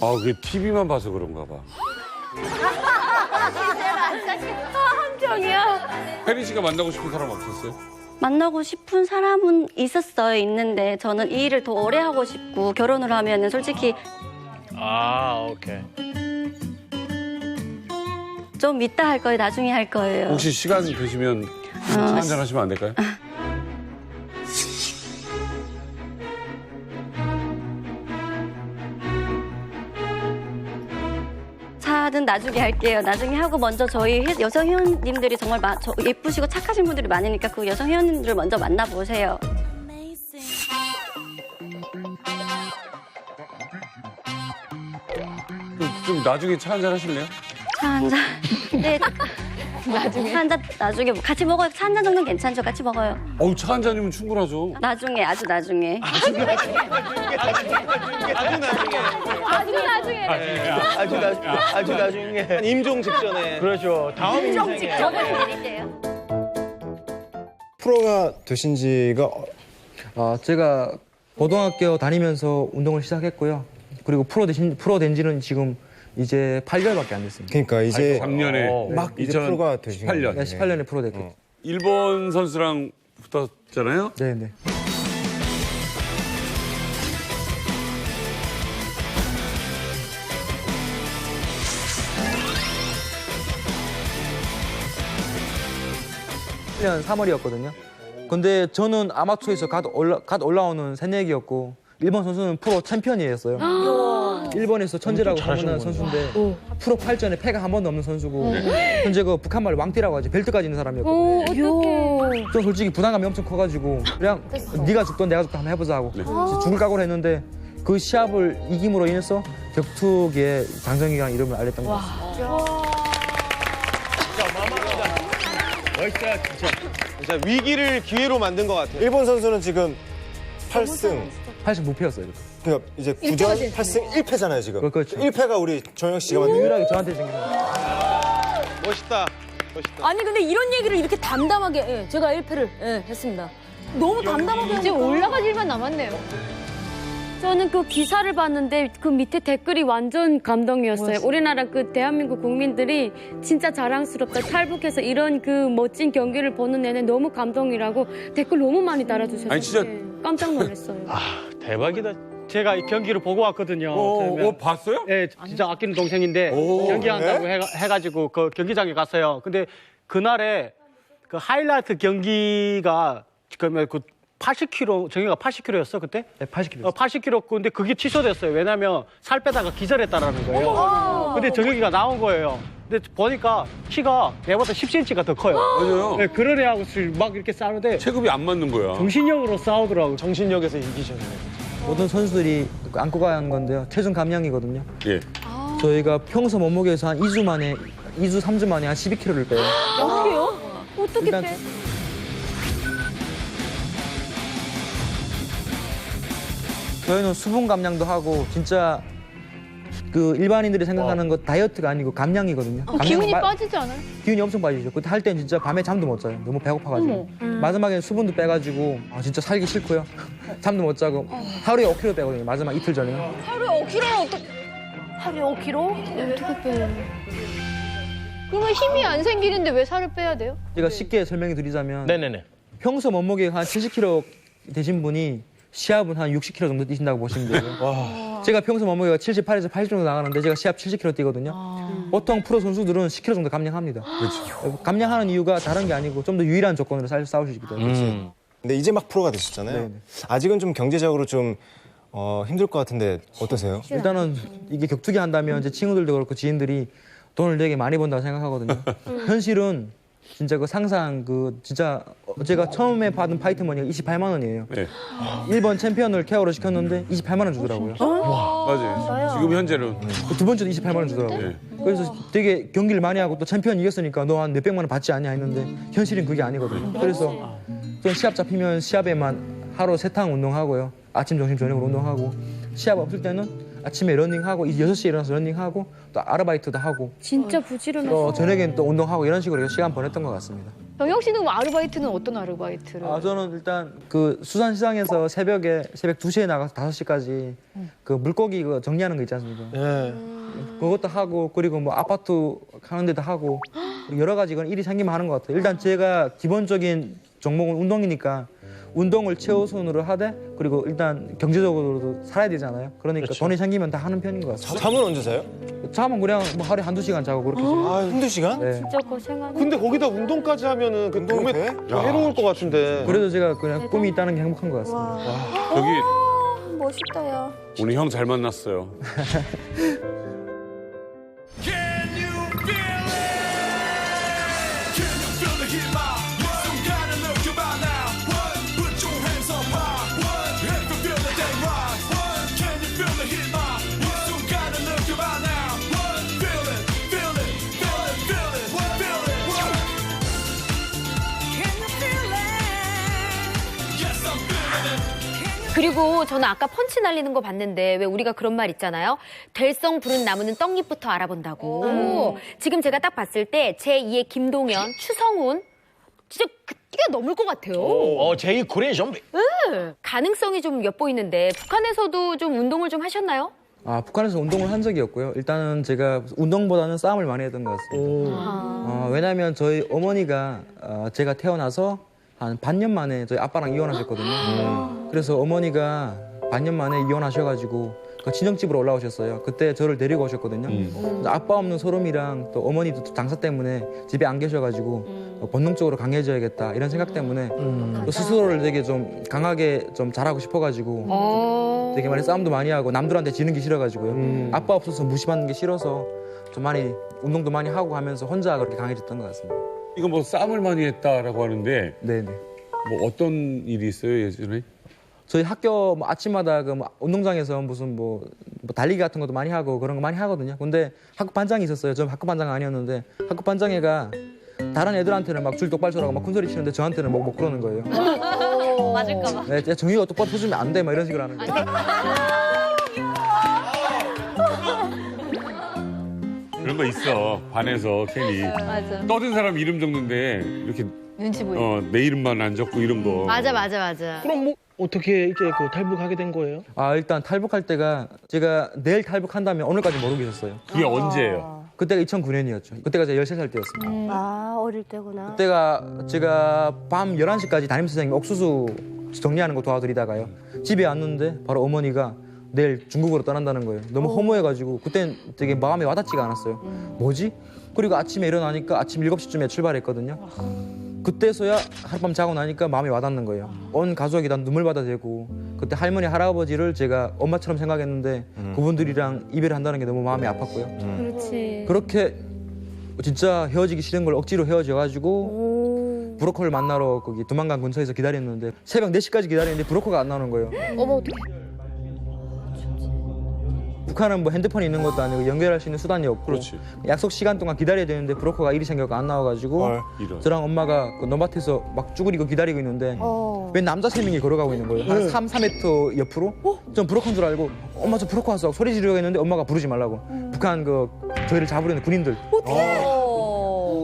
그게 TV만 봐서 그런가 봐. 함정이야. 혜린 씨가 만나고 싶은 사람 없었어요? 만나고 싶은 사람은 있었어요. 있는데 저는 이 일을 더 오래 하고 싶고 결혼을 하면은 솔직히 오케이. 좀 이따 할 거예요. 나중에 할 거예요. 혹시 시간 되시면 차 한잔 하시면 안 될까요? 차는 나중에 할게요. 나중에 하고 먼저 저희 여성 회원님들이 정말 예쁘시고 착하신 분들이 많으니까 그 여성 회원님들을 먼저 만나보세요. 좀 나중에 차 한잔 하실래요? 차 한 잔. 네. 나중에. 차 한 잔 나중에 같이 먹어요. 차 한 잔 정도는 괜찮죠? 같이 먹어요. 차 한 잔이면 충분하죠. 나중에 아주 나중에. 아주 나중에. 아주 나중에. 임종 직전에. 그렇죠. 다음 인생에. 드릴게요. 프로가 되신 지가 제가 고등학교 다니면서 운동을 시작했고요. 그리고 프로 된 지는 지금 이제 8개월밖에 안 됐습니다. 그러니까 이제 작년에 막 이제 프로가 되신 18년. 네, 18년에 프로 됐고. 일본 선수랑 붙었잖아요? 네. 년 3월이었거든요. 근데 저는 아마추어에서 갓 올라오는 새내기였고 일본 선수는 프로 챔피언이었어요. 일본에서 천재라고 소문난 선수인데 프로 8전에 패가 한 번도 없는 선수고 현재 그 북한말 왕띠라고 하지 벨트까지 있는 사람이었거든요. 어떡해. 저 솔직히 부담감이 엄청 커가지고 그냥 네가 죽던 내가 죽던 한번 해보자 하고 죽을 각오를 했는데 그 시합을 이김으로 인해서 격투기의 장성기라는 이름을 알렸던 것 같습니다. 멋있다, 진짜 위기를 기회로 만든 것 같아요. 일본 선수는 지금 8승. 8승 무패였어요. 이렇게. 그러니까 이제 9전 8승 1패잖아요, 지금. 그렇죠. 1패가 우리 정영 씨가 만든 유일하게 저한테 생긴 거예요. 멋있다. 아니 근데 이런 얘기를 이렇게 담담하게 제가 1패를 했습니다. 너무 담담하게 이제 올라갈 일만 남았네요. 저는 그 기사를 봤는데 그 밑에 댓글이 완전 감동이었어요. 우리나라 그 대한민국 국민들이 진짜 자랑스럽다. 탈북해서 이런 그 멋진 경기를 보는 애는 너무 감동이라고 댓글 너무 많이 달아주셔서 아니, 진짜- 깜짝 놀랐어요. 대박이다. 제가 이 경기를 보고 왔거든요. 봤어요? 네, 진짜 아끼는 동생인데 경기한다고 해가지고 그 경기장에 갔어요. 근데 그날에 그 하이라이트 경기가 그러면 그 80kg, 정희가 80kg였어 그때? 네, 80kg. 80kg 근데 그게 취소됐어요. 왜냐면 살 빼다가 기절했다라는 거예요. 근데 정혁이가 나온 거예요. 근데 보니까 키가 내보다 10cm가 더 커요. 맞아요. 네, 그런 애하고 막 이렇게 싸우는데 체급이 안 맞는 거야. 정신력으로 싸우더라고요. 정신력에서 이기셨네. 모든 선수들이 안고 가야 하는 건데요. 체중 감량이거든요. 예. 저희가 평소 몸무게에서 한 2주 만에, 2주, 3주 만에 한 12kg를 빼요. 어떻게요? 어떻게 일단 빼? 저희는 수분 감량도 하고 진짜 그 일반인들이 생각하는 거 다이어트가 아니고 감량이거든요. 기운이 마- 빠지지 않아요? 기운이 엄청 빠지죠. 그때 할 땐 진짜 밤에 잠도 못 자요. 너무 배고파가지고. 마지막에는 수분도 빼가지고 진짜 살기 싫고요. 잠도 못 자고 하루에 5kg 빼거든요. 마지막 이틀 전에요. 하루에 5kg는 어떻게? 하루에 5kg? 어떻게 빼요? 그러면 힘이 안 생기는데 왜 살을 빼야 돼요? 제가 쉽게 설명해 드리자면 네네네. 평소 몸무게가 한 70kg 되신 분이 시합은 한 60kg 정도 뛰신다고 보시면 돼요. 제가 평소 몸무게가 78에서 80 정도 나가는데 제가 시합 70kg 뛰거든요. 보통 프로 선수들은 10kg 정도 감량합니다. 감량하는 이유가 다른 게 아니고 좀 더 유일한 조건으로 싸울 수 있기 때문에. 근데 이제 막 프로가 되셨잖아요. 네네. 아직은 좀 경제적으로 좀 힘들 것 같은데 어떠세요? 일단은 이게 격투기 한다면 이제 친구들도 그렇고 지인들이 돈을 되게 많이 번다고 생각하거든요. 현실은 진짜 그 상상 그 진짜 제가 처음에 받은 파이트 머니가 28만 원이에요. 네. 1번 챔피언을 케어를 시켰는데 28만 원 주더라고요. 맞아요. 지금 현재는. 두 번째도 28만 원 주더라고요. 네. 그래서 되게 경기를 많이 하고 또 챔피언 이겼으니까 너 한 몇백만 원 받지 않냐 했는데 현실은 그게 아니거든요. 그래서 전 시합 잡히면 시합에만 하루 3탕 운동하고요. 아침, 점심, 저녁으로 운동하고 시합 없을 때는 아침에 러닝하고 6시에 일어나서 러닝하고 또 아르바이트도 하고 진짜 또 부지런하시다. 저녁엔 또 운동하고 이런 식으로 시간 보냈던 것 같습니다. 정혁 씨는 뭐 아르바이트는 어떤 아르바이트를? 저는 일단 그 수산시장에서 새벽 2시에 나가서 5시까지 그 물고기 그 정리하는 거 있지 않습니까? 그것도 하고 그리고 뭐 아파트 하는 데도 하고 여러 가지 그런 일이 생기면 하는 것 같아요. 일단 제가 기본적인 종목은 운동이니까 운동을 최우선으로 하되 그리고 일단 경제적으로도 살아야 되잖아요. 그러니까 돈이 생기면 다 하는 편인 것 같습니다. 잠은 언제 자요? 잠은 그냥 뭐 하루에 1-2시간 자고 그렇게 한두 시간? 네. 진짜 고생하네. 근데 거기다 운동까지 하면은 그 운동이 몸에 돼? 더 해로울 것 같은데. 그래도 제가 그냥 꿈이 있다는 게 행복한 것 같습니다. 여기 멋있다, 야. 오늘 형 잘 만났어요. 그리고 저는 아까 펀치 날리는 거 봤는데 왜 우리가 그런 말 있잖아요. 될성 부른 나무는 떡잎부터 알아본다고. 지금 제가 딱 봤을 때 제2의 김동현, 추성훈 진짜 그 뛰가 넘을 것 같아요. 제2 코리안 좀비. 네. 가능성이 좀 엿보이는데 북한에서도 좀 운동을 좀 하셨나요? 북한에서 운동을 한 적이 없고요. 일단은 제가 운동보다는 싸움을 많이 했던 것 같습니다. 왜냐하면 저희 어머니가 제가 태어나서 한 반년 만에 저희 아빠랑 이혼하셨거든요. 그래서 어머니가 반년 만에 이혼하셔가지고 그 친정집으로 올라오셨어요. 그때 저를 데리고 오셨거든요. 아빠 없는 소름이랑 또 어머니도 또 장사 때문에 집에 안 계셔가지고 본능적으로 강해져야겠다 이런 생각 때문에 또 스스로를 되게 좀 강하게 좀 잘하고 싶어가지고 되게 많이 싸움도 많이 하고 남들한테 지는 게 싫어가지고요. 아빠 없어서 무시받는 게 싫어서 좀 많이 운동도 많이 하고 하면서 혼자 그렇게 강해졌던 것 같습니다. 이거 뭐 싸움을 많이 했다라고 하는데 네네. 뭐 어떤 일이 있어요 예전에? 저희 학교 뭐 아침마다 그 운동장에서 무슨 뭐 달리기 같은 것도 많이 하고 그런 거 많이 하거든요. 근데 학급 반장이 있었어요. 저 학급 반장 아니었는데 학급 반장애가 다른 애들한테는 막 줄 똑바로 서라고 막 큰소리 치는데 저한테는 뭐 못 그러는 거예요. 맞을까 봐. 네, 야, 정의가 똑바로 서주면 안 돼, 막 이런 식으로 하는 거예요. 그런 거 있어 반에서 괜히 맞아. 떠든 사람 이름 적는데 이렇게 눈치 보이고. 내 이름만 안 적고 이런 거. 맞아. 그럼 뭐 어떻게 이제 그 탈북하게 된 거예요? 일단 탈북할 때가 제가 내일 탈북한다면 오늘까지 모르고 있었어요. 그게 언제예요? 그때가 2009년이었죠. 그때가 제가 13살 때였습니다. 어릴 때구나. 그때가 제가 밤 11시까지 담임선생님 옥수수 정리하는 거 도와드리다가요. 집에 왔는데 바로 어머니가 내일 중국으로 떠난다는 거예요. 너무 허무해가지고 그땐 되게 마음에 와닿지가 않았어요. 뭐지? 그리고 아침에 일어나니까 아침 7시쯤에 출발했거든요. 그때서야 하룻밤 자고 나니까 마음이 와닿는 거예요. 온 가족이 다 눈물 받아대고 그때 할머니 할아버지를 제가 엄마처럼 생각했는데 그분들이랑 이별한다는 게 너무 마음이 아팠고요. 그렇지. 그렇게 진짜 헤어지기 싫은 걸 억지로 헤어져가지고 브로커를 만나러 거기 두만강 근처에서 기다렸는데 새벽 4시까지 기다렸는데 브로커가 안 나오는 거예요. 어머 어떡해. 북한은 뭐 핸드폰이 있는 것도 아니고 연결할 수 있는 수단이 없고 그렇지. 약속 시간 동안 기다려야 되는데 브로커가 일이 생겨서 안 나와가지고 이런. 저랑 엄마가 그 논밭에서 막 쭈그리고 기다리고 있는데 웬 남자 3명이 걸어가고 있는 거예요. 한 4m 옆으로. 전 브로커인 줄 알고 엄마 저 브로커 왔어 소리 지르려고 했는데 엄마가 부르지 말라고. 북한 그 저희를 잡으려는 군인들.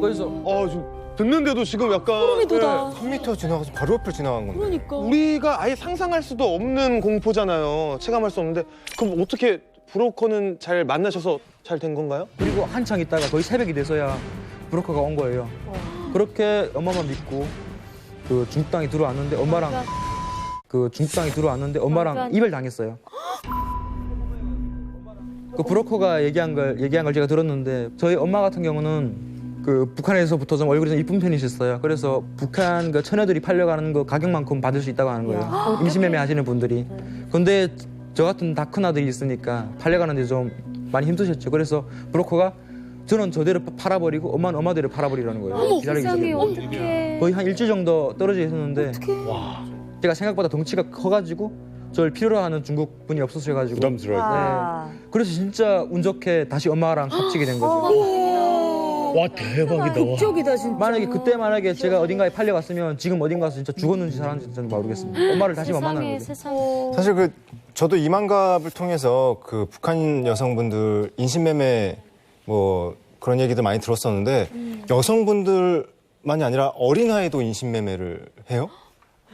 그래서 지금 듣는데도 지금 약간 소름이 돋아. 3m 지나가서 바로 옆을 지나간 건데. 그러니까. 우리가 아예 상상할 수도 없는 공포잖아요. 체감할 수 없는데 그럼 어떻게 브로커는 잘 만나셔서 잘 된 건가요? 그리고 한창 있다가 거의 새벽이 돼서야 브로커가 온 거예요. 그렇게 엄마만 믿고 그 중국 땅에 들어왔는데 엄마랑 이별 당했어요. 그 브로커가 얘기한 걸 제가 들었는데 저희 엄마 같은 경우는 그 북한에서부터 좀 얼굴이 좀 이쁜 편이셨어요. 그래서 북한 그 처녀들이 팔려가는 거 가격만큼 받을 수 있다고 하는 거예요. 임신매매 하시는 분들이. 근데 저 같은 다 큰 아들이 있으니까 팔려가는데 좀 많이 힘드셨죠. 그래서 브로커가 저는 저대로 팔아버리고 엄마는 엄마대로 팔아버리라는 거예요. 어머 기다리기 세상에 시작해요. 어떡해. 거의 한 일주일 정도 떨어져 있었는데 제가 생각보다 덩치가 커가지고 저를 필요로 하는 중국 분이 없으셔가지고 부담스러워요. 네. 그래서 진짜 운 좋게 다시 엄마랑 합치게 된 거죠. 와 대박이다. 극적이다 진짜. 만약에 제가 어딘가에 팔려갔으면 지금 어딘가서 진짜 죽었는지 살았는지 저는 모르겠습니다. 엄마를 다시 못 만나는 거죠. 세상에. 사실 그 저도 이만갑을 통해서 그 북한 여성분들 인신매매 뭐 그런 얘기도 많이 들었었는데 여성분들만이 아니라 어린아이도 인신매매를 해요?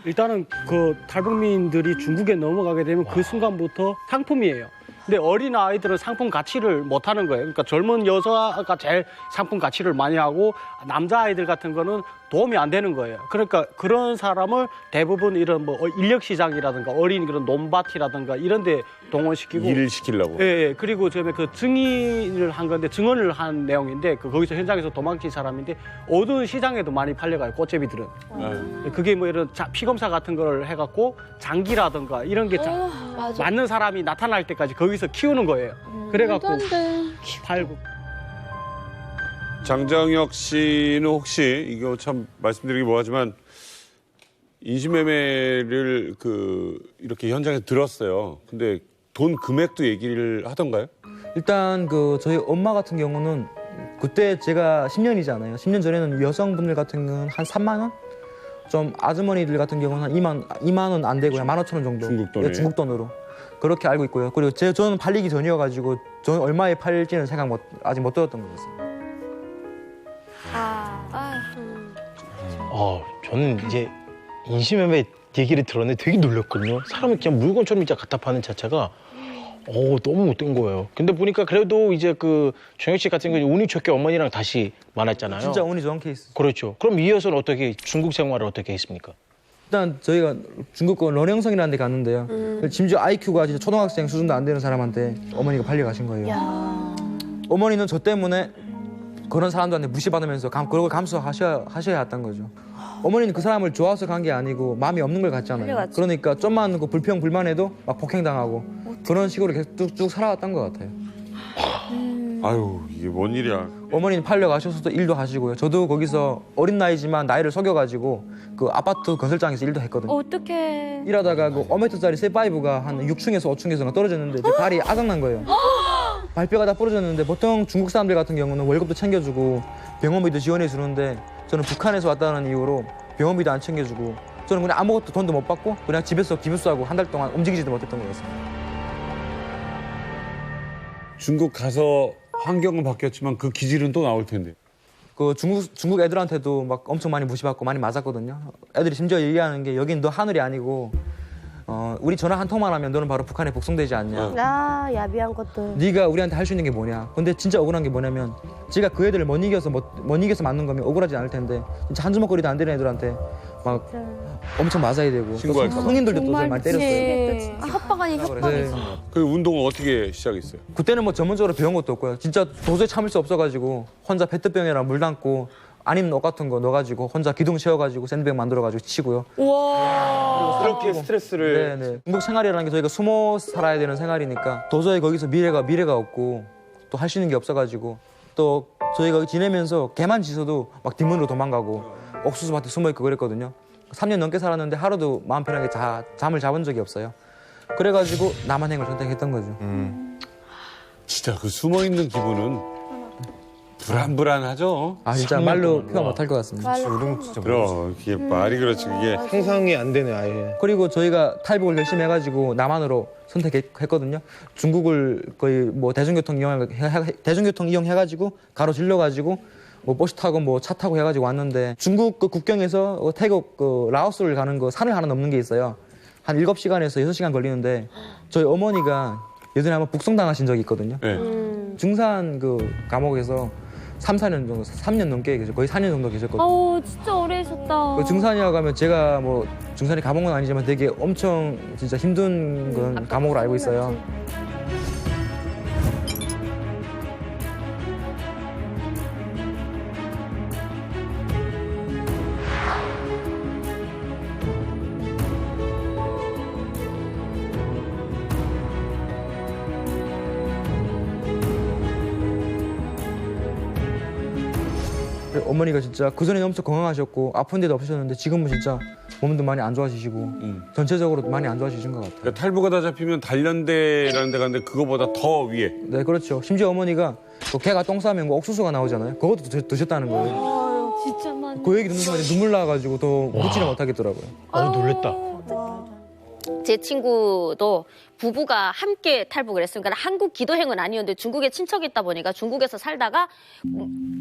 일단은 그 탈북민들이 중국에 넘어가게 되면 그 순간부터 상품이에요. 근데 어린 아이들은 상품 가치를 못 하는 거예요. 그러니까 젊은 여자가 제일 상품 가치를 많이 하고 남자 아이들 같은 거는 도움이 안 되는 거예요. 그러니까 그런 사람을 대부분 이런 뭐 인력 시장이라든가 어린 그런 논밭이라든가 이런 데 동원시키고 일을 시키려고. 예. 그리고 처음에 그 증인을 한 건데 증언을 한 내용인데 그 거기서 현장에서 도망친 사람인데 어두운 시장에도 많이 팔려가요. 꽃제비들은. 그게 뭐 이런 피검사 같은 걸 해갖고 장기라든가 이런 게 맞는 사람이 나타날 때까지 거기서 키우는 거예요. 그래갖고 팔고. 장정혁 씨는 혹시 이거 참 말씀드리기 뭐하지만 인신매매를 이렇게 현장에서 들었어요. 근데 돈 금액도 얘기를 하던가요? 일단 그 저희 엄마 같은 경우는 그때 제가 10년이잖아요. 10년 전에는 여성분들 같은 경우는 한 3만 원? 좀 아주머니들 같은 경우는 한 2만 원 안 되고요. 15,000원 정도. 중국 돈에? 네, 중국 돈으로. 그렇게 알고 있고요. 그리고 저는 팔리기 전이어가지고 저는 얼마에 팔지는 아직 못 들었던 것 같습니다. 저는 이제 인신매매 얘기를 들었는데 되게 놀랐거든요. 사람을 그냥 물건처럼 이제 갖다 파는 자체가 너무 못된 거예요. 근데 보니까 그래도 이제 그 정혁 씨 같은 경우 운이 좋게 어머니랑 다시 만났잖아요. 진짜 운이 좋은 케이스. 그렇죠. 그럼 이어서는 어떻게 중국 생활을 어떻게 했습니까? 일단 저희가 중국 거 런영성이라는 데 갔는데요. 심지어 IQ가 진짜 초등학생 수준도 안 되는 사람한테 어머니가 팔려가신 거예요. 어머니는 저 때문에 그런 사람들한테 무시받으면서 그걸 감수하셔야 했던 거죠. 어머니는 그 사람을 좋아서 간 게 아니고 마음이 없는 걸 갔잖아요. 팔려갔지. 그러니까 좀만 그 불평 불만해도 막 폭행당하고 그런 식으로 계속 쭉 살아왔던 것 같아요. 아유 이게 뭔 일이야. 어머니는 팔려가셔서도 일도 하시고요. 저도 거기서 어린 나이지만 나이를 속여가지고 그 아파트 건설장에서 일도 했거든요. 어떡해. 일하다가 그 5m짜리 쇠파이브가 한 6층에서 5층에서 떨어졌는데 제 발이 아작난 거예요. 발뼈가 다 부러졌는데 보통 중국 사람들 같은 경우는 월급도 챙겨주고 병원비도 지원해 주는데 저는 북한에서 왔다는 이유로 병원비도 안 챙겨주고 저는 그냥 아무것도 돈도 못 받고 그냥 집에서 기부스하고 한 달 동안 움직이지도 못했던 거였어요. 중국 가서 환경은 바뀌었지만 그 기질은 또 나올 텐데. 그 중국 애들한테도 막 엄청 많이 무시받고 많이 맞았거든요. 애들이 심지어 얘기하는 게 여긴 너 하늘이 아니고 우리 전화 한 통만 하면 너는 바로 북한에 복송되지 않냐. 야비한 것들. 네가 우리한테 할 수 있는 게 뭐냐. 근데 진짜 억울한 게 뭐냐면 제가 그 애들을 못 이겨서 맞는 거면 억울하지 않을 텐데 진짜 한 주먹거리도 안 되는 애들한테 막 엄청 맞아야 되고 신고할까 봐. 성인들도 또 많이 때렸어요. 협박 아닌 협박이지. 그 운동은 어떻게 시작했어요? 그때는 뭐 전문적으로 배운 것도 없고요. 진짜 도저히 참을 수 없어가지고 혼자 페트병에랑 물 담고 아니면 옷 같은 거 넣어가지고 혼자 기둥 세워가지고 샌드백 만들어가지고 치고요. 와. 그렇게 스트레스를. 네네. 중국 생활이라는 게 저희가 숨어 살아야 되는 생활이니까 도저히 거기서 미래가 없고 또 할 수 있는 게 없어가지고 또 저희가 지내면서 개만 짖어도 막 뒷문으로 도망가고 옥수수밭에 숨어 있고 그랬거든요. 3년 넘게 살았는데 하루도 마음 편하게 잠을 자본 적이 없어요. 그래가지고 남한행을 선택했던 거죠. 진짜 그 숨어 있는 기분은 불안불안하죠. 아 진짜 말로 표현 못할 것 같습니다. 그럼 이게 말이 그렇지 그게 상상이 안 되네 아예. 그리고 저희가 탈북을 열심히 해가지고 남한으로 선택했거든요. 중국을 거의 뭐 대중교통 이용해가지고 가로질러가지고 뭐 버스 타고 뭐 차 타고 해가지고 왔는데 중국 그 국경에서 태국 그 라오스를 가는 거 산을 하나 넘는 게 있어요. 한 7시간에서 6시간 걸리는데 저희 어머니가 예전에 한번 북송당하신 적이 있거든요. 네. 중산 그 감옥에서 3년 넘게 계셨 거의 4년 정도 계셨거든요. 진짜 오래 있었다. 그 중산이라고 하면 제가 뭐 중산이 감옥은 아니지만 되게 엄청 진짜 힘든 그런 감옥으로 알고 있어요. 어머니가 진짜 그전에 엄청 건강하셨고 아픈 데도 없으셨는데 지금은 진짜 몸도 많이 안 좋아지시고 전체적으로 많이 안 좋아지신 것 같아요. 그러니까 탈북 하다 잡히면 단련대라는 데 갔는데 그거보다 더 위에. 네, 그렇죠. 심지어 어머니가 뭐 개가 똥 싸면 뭐 옥수수가 나오잖아요. 그것도 드셨다는 거예요. 진짜 많이. 그 얘기 듣는 순간 눈물 나가지고 더 묻지를 못하겠더라고요. 놀랬다. 제 친구도 부부가 함께 탈북을 했으니까 그러니까 한국 기도행은 아니었는데 중국에 친척이 있다 보니까 중국에서 살다가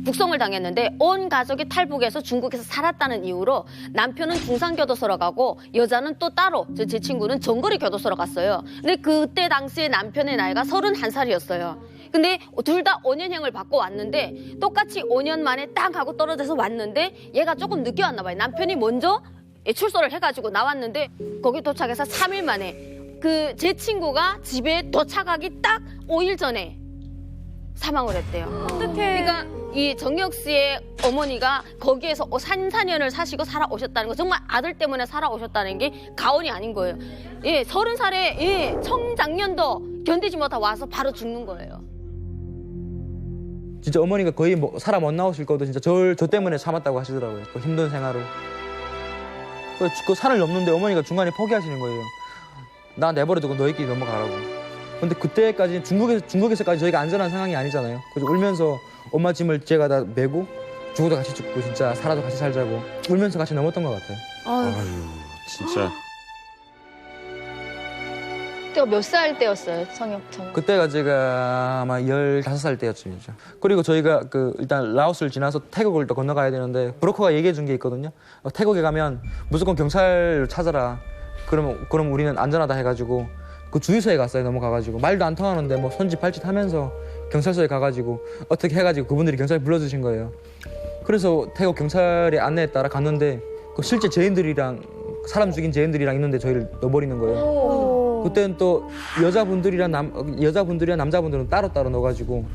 북송을 당했는데 온 가족이 탈북해서 중국에서 살았다는 이유로 남편은 중산교도소로 가고 여자는 또 따로 제 친구는 정거리 교도소로 갔어요. 근데 그때 당시에 남편의 나이가 31살이었어요. 근데 둘 다 5년형을 받고 왔는데 똑같이 5년 만에 땅 하고 떨어져서 왔는데 얘가 조금 늦게 왔나 봐요. 남편이 먼저 출소를 해가지고 나왔는데 거기 도착해서 3일 만에 그 제 친구가 집에 도착하기 딱 5일 전에 사망을 했대요. 어떡해. 그러니까 이 정혁 씨의 어머니가 거기에서 3~4년을 사시고 살아오셨다는 거 정말 아들 때문에 살아오셨다는 게 가언이 아닌 거예요. 예, 30살에 예, 청장년도 견디지 못하고 와서 바로 죽는 거예요. 진짜 어머니가 거의 뭐 살아 못 나오실 것도 진짜 저 때문에 참았다고 하시더라고요. 그 힘든 생활을. 그 산을 넘는데 어머니가 중간에 포기하시는 거예요. 나 내버려두고 너희끼리 넘어가라고. 근데 그때까지 중국에서까지 저희가 안전한 상황이 아니잖아요. 그래서 울면서 엄마 짐을 제가 다 메고 죽어도 같이 죽고 진짜 살아도 같이 살자고 울면서 같이 넘었던 것 같아요. 아유 진짜. 그때가 몇 살 때였어요, 성혁? 그때가 제가 아마 15살 때였죠. 그리고 저희가 일단 라오스를 지나서 태국을 또 건너가야 되는데 브로커가 얘기해 준 게 있거든요. 태국에 가면 무조건 경찰을 찾아라. 그럼 우리는 안전하다 해가지고 그 주유소에 갔어요. 넘어가가지고 말도 안 통하는데 뭐 손짓 발짓 하면서 경찰서에 가가지고 어떻게 해가지고 그분들이 경찰 불러주신 거예요. 그래서 태국 경찰의 안내에 따라 갔는데 그 실제 죄인들이랑 사람 죽인 죄인들이랑 있는데 저희를 넣어버리는 거예요. 그때는 또 여자분들이랑 남자분들은 따로따로 넣어가지고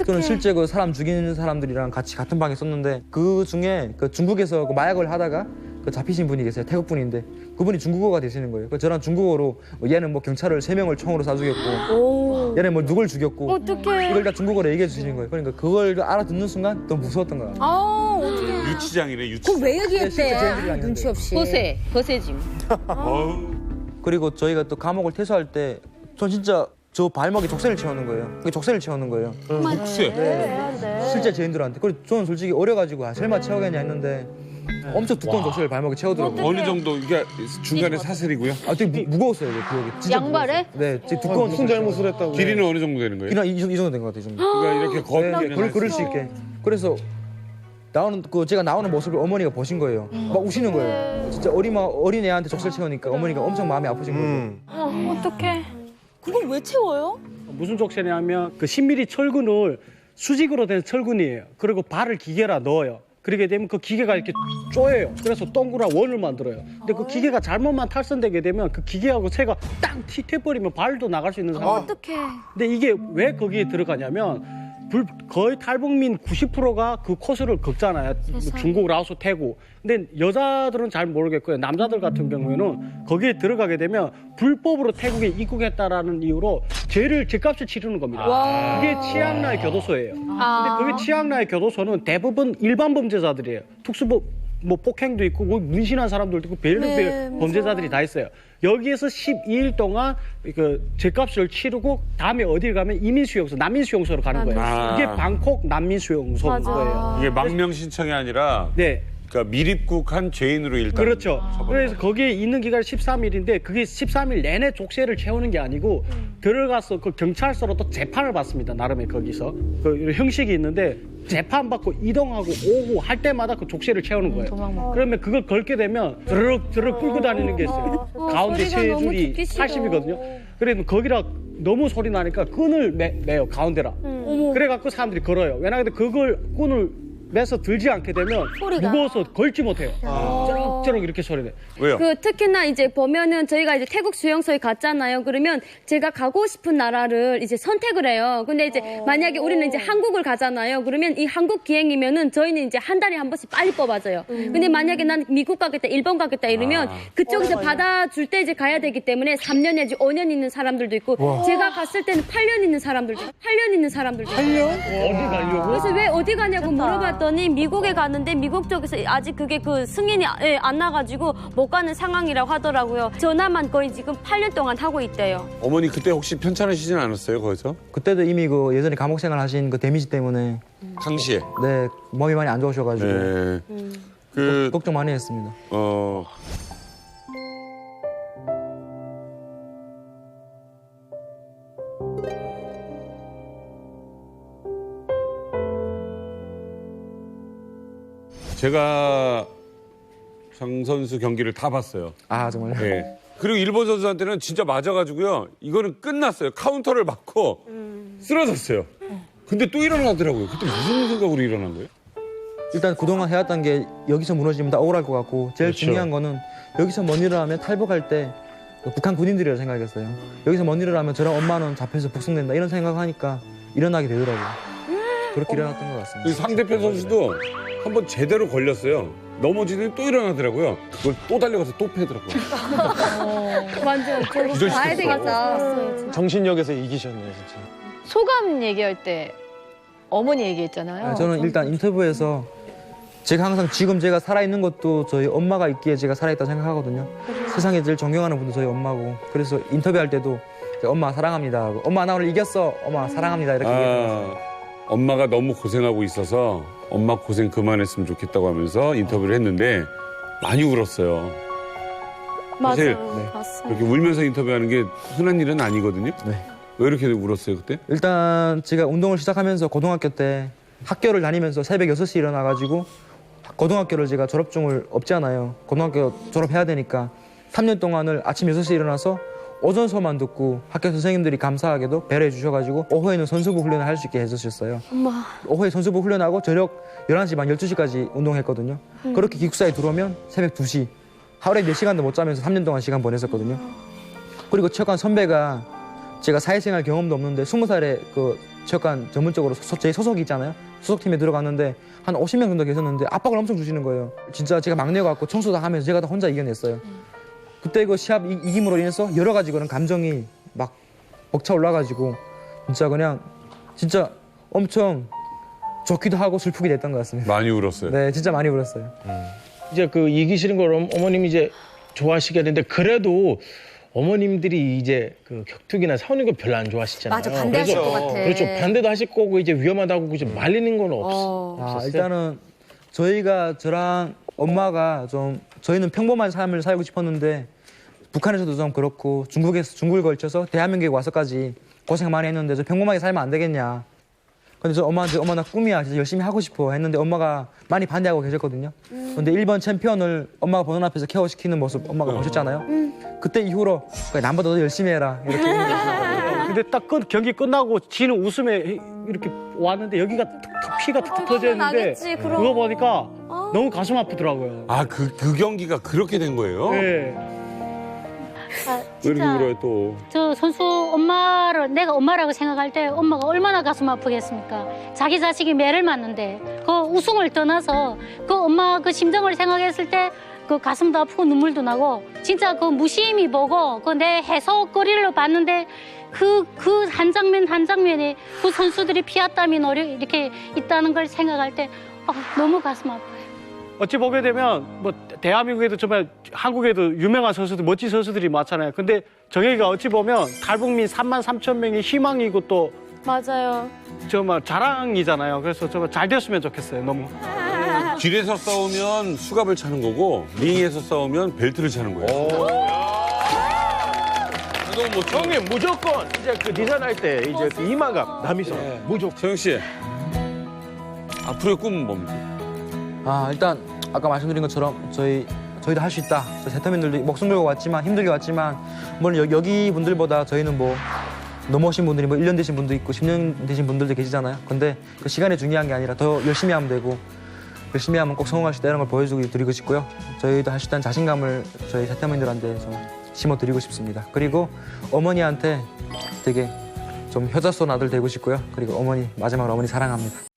저는 실제 그 사람 죽이는 사람들이랑 같이 같은 방에 있었는데 그 중에 그 중국에서 그 마약을 하다가 그 잡히신 분이 계세요. 태국 분인데 그분이 중국어가 되시는 거예요. 저랑 중국어로 얘는 뭐 경찰을 3명을 총으로 쏴 죽였고 얘는 뭐 누굴 죽였고 어떡해. 이걸 다 중국어로 얘기해 주시는 거예요. 그러니까 그걸 알아듣는 순간 더 무서웠던 거예요. 어떡해. 유치장이래 유치장. 그걸 왜 얘기했대? 실제 죄인들이랑 눈치 없이. 거세짐. 그리고 저희가 또 감옥을 퇴소할 때 전 진짜 저 발목에 족쇄를 채우는 거예요. 족쇄를 채우는 거예요. 족쇄? 네. 실제 죄인들한테. 그리고 저는 솔직히 어려가지고 설마 채우겠냐 했는데 엄청 두꺼운 족쇄를 발목에 채우더라고요. 어느 정도 이게 중간에 사슬이고요? 되게 무거웠어요. 기억이. 진짜 양발에? 무거웠어요. 네, 되게 두꺼운 무슨 잘못을 했다고. 길이는 어느 정도 되는 거예요? 이 정도 된 것 같아요. 이 정도. 그러니까 이렇게 걷기는 그럴 수 있게. 그래서 제가 나오는 모습을 어머니가 보신 거예요. 막 우시는 거예요. 진짜 어린 애한테 족쇄를 채우니까 어머니가 엄청 마음이 아프신 거예요. 어떡해. 그걸 왜 채워요? 무슨 족쇄냐면 그 10mm 철근을 수직으로 된 철근이에요. 그리고 발을 기계라 넣어요. 그렇게 되면 그 기계가 이렇게 쪼여요. 그래서 동그란 원을 만들어요. 근데 그 기계가 잘못만 탈선되게 되면 그 기계하고 새가 땅 튀어버리면 발도 나갈 수 있는 상황. 어떡해. 근데 이게 왜 거기에 들어가냐면 거의 탈북민 90%가 그 코스를 걷잖아요. 중국, 라오스, 태국. 근데 여자들은 잘 모르겠고요. 남자들 같은 경우에는 거기에 들어가게 되면 불법으로 태국에 입국했다라는 이유로 죄값을 치르는 겁니다. 와. 그게 치앙라이 교도소예요. 근데 그게 치앙라이 교도소는 대부분 일반 범죄자들이에요. 특수법 뭐 폭행도 있고 뭐 문신한 사람들도 있고 별의별 범죄자들이 다 있어요. 여기에서 12일 동안 그 죄값을 치르고 다음에 어딜 가면 이민수용소, 난민수용소로 가는 거예요. 이게 방콕 난민수용소인 거예요. 이게 망명 신청이 아니라 네. 그러니까 미입국한 죄인으로 일단 그렇죠. 그래서 거기에 있는 기간이 13일인데 그게 13일 내내 족쇄를 채우는 게 아니고 들어가서 그 경찰서로 또 재판을 받습니다. 나름의 거기서 그 형식이 있는데 재판 받고 이동하고 오고 할 때마다 그 족쇄를 채우는 거예요. 그러면 그걸 걸게 되면 드르륵 끌고 다니는 게 있어요. 가운데 세 줄이 80이거든요. 그래서 거기라 너무 소리 나니까 끈을 매요 가운데라. 그래갖고 사람들이 걸어요. 왜냐하면 그걸 끈을 매서 들지 않게 되면 무거워서 걸지 못해요. 쩌럭쩌럭 이렇게 소리 내. 왜요? 그 특히나 이제 보면은 저희가 이제 태국 수용소에 갔잖아요. 그러면 제가 가고 싶은 나라를 이제 선택을 해요. 근데 이제 만약에 우리는 이제 한국을 가잖아요. 그러면 이 한국 기행이면은 저희는 이제 한 달에 한 번씩 빨리 뽑아져요. 근데 만약에 난 미국 가겠다, 일본 가겠다 이러면 그쪽에서 받아줄 때 이제 가야 되기 때문에 3년 내지 5년 있는 사람들도 있고 제가 갔을 때는 8년 있는 사람들도 있고 8년 있는 사람들도 있고 8년? 어디 가려고? 그래서 왜 어디 가냐고 물어봤더니 미국에 갔는데 미국 쪽에서 아직 그게 그 승인이 안 나가지고 못 가는 상황이라고 하더라고요. 전화만 거의 지금 8년 동안 하고 있대요. 어머니 그때 혹시 편찮으시진 않았어요 거기서? 그때도 이미 그 예전에 감옥 생활 하신 그 데미지 때문에 당시에 네 몸이 많이 안 좋으셔가지고 네. 그 걱정 많이 했습니다. 제가 장 선수 경기를 다 봤어요. 아 정말요? 네. 그리고 일본 선수한테는 진짜 맞아가지고요. 이거는 끝났어요. 카운터를 맞고 쓰러졌어요. 근데 또 일어나더라고요. 그때 무슨 생각으로 일어난 거예요? 일단 그동안 해왔던 게 여기서 무너지면 다 억울할 것 같고 제일 그렇죠. 중요한 거는 여기서 뭔 일을 하면 탈북할 때 북한 군인들이라고 생각했어요. 여기서 뭔 일을 하면 저랑 엄마는 잡혀서 북송된다 이런 생각하니까 일어나게 되더라고요. 그렇게 일어났던 것 같습니다. 그 상대편 선수도 한번 제대로 걸렸어요. 넘어지더니 또 일어나더라고요. 그걸 또 달려가서 또 패더라고요. 완전 저거 봐야 되겠다. 정신력에서 이기셨네요, 진짜. 소감 얘기할 때 어머니 얘기했잖아요. 저는 일단 인터뷰에서 제가 항상 지금 제가 살아있는 것도 저희 엄마가 있기에 제가 살아있다고 생각하거든요. 세상에 제일 존경하는 분도 저희 엄마고 그래서 인터뷰할 때도 엄마 사랑합니다 하고 엄마 나 오늘 이겼어 엄마 사랑합니다 이렇게 얘기해요. 엄마가 너무 고생하고 있어서 엄마 고생 그만했으면 좋겠다고 하면서 인터뷰를 했는데 많이 울었어요. 사실 봤어요. 그렇게 울면서 인터뷰하는 게 흔한 일은 아니거든요. 네. 왜 이렇게 울었어요 그때? 일단 제가 운동을 시작하면서 고등학교 때 학교를 다니면서 새벽 6시에 일어나가지고 고등학교를 제가 졸업증을 없잖아요. 고등학교 졸업해야 되니까 3년 동안을 아침 6시에 일어나서 오전 수업만 듣고 학교 선생님들이 감사하게도 배려해 주셔가지고 오후에는 선수부 훈련을 할 수 있게 해주셨어요. 엄마. 오후에 선수부 훈련하고 저녁 11시 반 12시까지 운동했거든요. 그렇게 기숙사에 들어오면 새벽 2시 하루에 4시간도 못 자면서 3년 동안 시간 보냈었거든요. 그리고 체육관 선배가 제가 사회생활 경험도 없는데 20살에 그 체육관 전문적으로 제 소속이 있잖아요. 소속팀에 들어갔는데 한 50명 정도 계셨는데 압박을 엄청 주시는 거예요. 진짜 제가 막내갖고 청소 다 하면서 제가 다 혼자 이겨냈어요. 그때 그 시합 이김으로 인해서 여러 가지 그런 감정이 막 벅차 올라가지고 진짜 그냥 진짜 엄청 좋기도 하고 슬프기도 했던 것 같습니다. 많이 울었어요. 네, 진짜 많이 울었어요. 이제 그 이기시는 걸 어머님이 이제 좋아하시게 되는데 그래도 어머님들이 이제 그 격투기나 싸우는 거 별로 안 좋아하시잖아요. 맞아, 반대하실 것 같아. 그렇죠. 반대도 하실 거고 이제 위험하다고 이제 말리는 건 없었어요. 일단은 저희가 저랑 엄마가 좀 저희는 평범한 삶을 살고 싶었는데 북한에서도 좀 그렇고 중국을 걸쳐서 대한민국에 와서까지 고생 많이 했는데 저 평범하게 살면 안 되겠냐. 근데 저 엄마한테 엄마 나 꿈이야 진짜 열심히 하고 싶어 했는데 엄마가 많이 반대하고 계셨거든요. 근데 1번 챔피언을 엄마가 보는 앞에서 케어시키는 모습 엄마가 보셨잖아요. 그때 이후로 남보다 더 열심히 해라 이렇게 근데 딱 경기 끝나고 지는 웃음에 이렇게 왔는데 여기가 피가 툭툭 터져 있는데 나겠지, 그럼. 그거 보니까 너무 가슴 아프더라고요. 아, 그 경기가 그렇게 된 거예요? 네. 왜 이렇게 울어요 또? 저 선수 엄마를 내가 엄마라고 생각할 때 엄마가 얼마나 가슴 아프겠습니까? 자기 자식이 매를 맞는데 그 우승을 떠나서 그 엄마 그 심정을 생각했을 때 그 가슴도 아프고 눈물도 나고 진짜 그 무심히 보고 그 내 해석거리를 봤는데 그 한 장면 한 장면에 그 선수들이 피와 땀이 이렇게 있다는 걸 생각할 때 너무 가슴 아파요. 어찌 보게 되면 뭐 대한민국에도 정말 한국에도 유명한 선수들, 멋진 선수들이 많잖아요. 근데 정혁이가 어찌 보면 탈북민 3만 3천 명의 희망이고 또 맞아요. 정말 자랑이잖아요. 그래서 정말 잘 됐으면 좋겠어요. 너무. 길에서 싸우면 수갑을 차는 거고 링에서 싸우면 벨트를 차는 거예요. 너무 멋져. 형님 무조건 이제 그 디자인할 때 이제 그 이마갑 남이성 무조건. 정혁 씨 앞으로의 꿈은 뭡니까? 일단 아까 말씀드린 것처럼 저희도 할 수 있다. 저희 세터민들도 목숨 걸고 왔지만 힘들게 왔지만 물론 여기 분들보다 저희는 뭐 넘어오신 분들이 뭐 1년 되신 분도 있고 10년 되신 분들도 계시잖아요. 근데 그 시간이 중요한 게 아니라 더 열심히 하면 되고 열심히 하면 꼭 성공할 수 있다는 걸 보여드리고 싶고요. 저희도 할 수 있다는 자신감을 저희 세터민들한테 좀 심어드리고 싶습니다. 그리고 어머니한테 되게 좀 효자손 아들 되고 싶고요. 그리고 어머니 마지막으로 어머니 사랑합니다.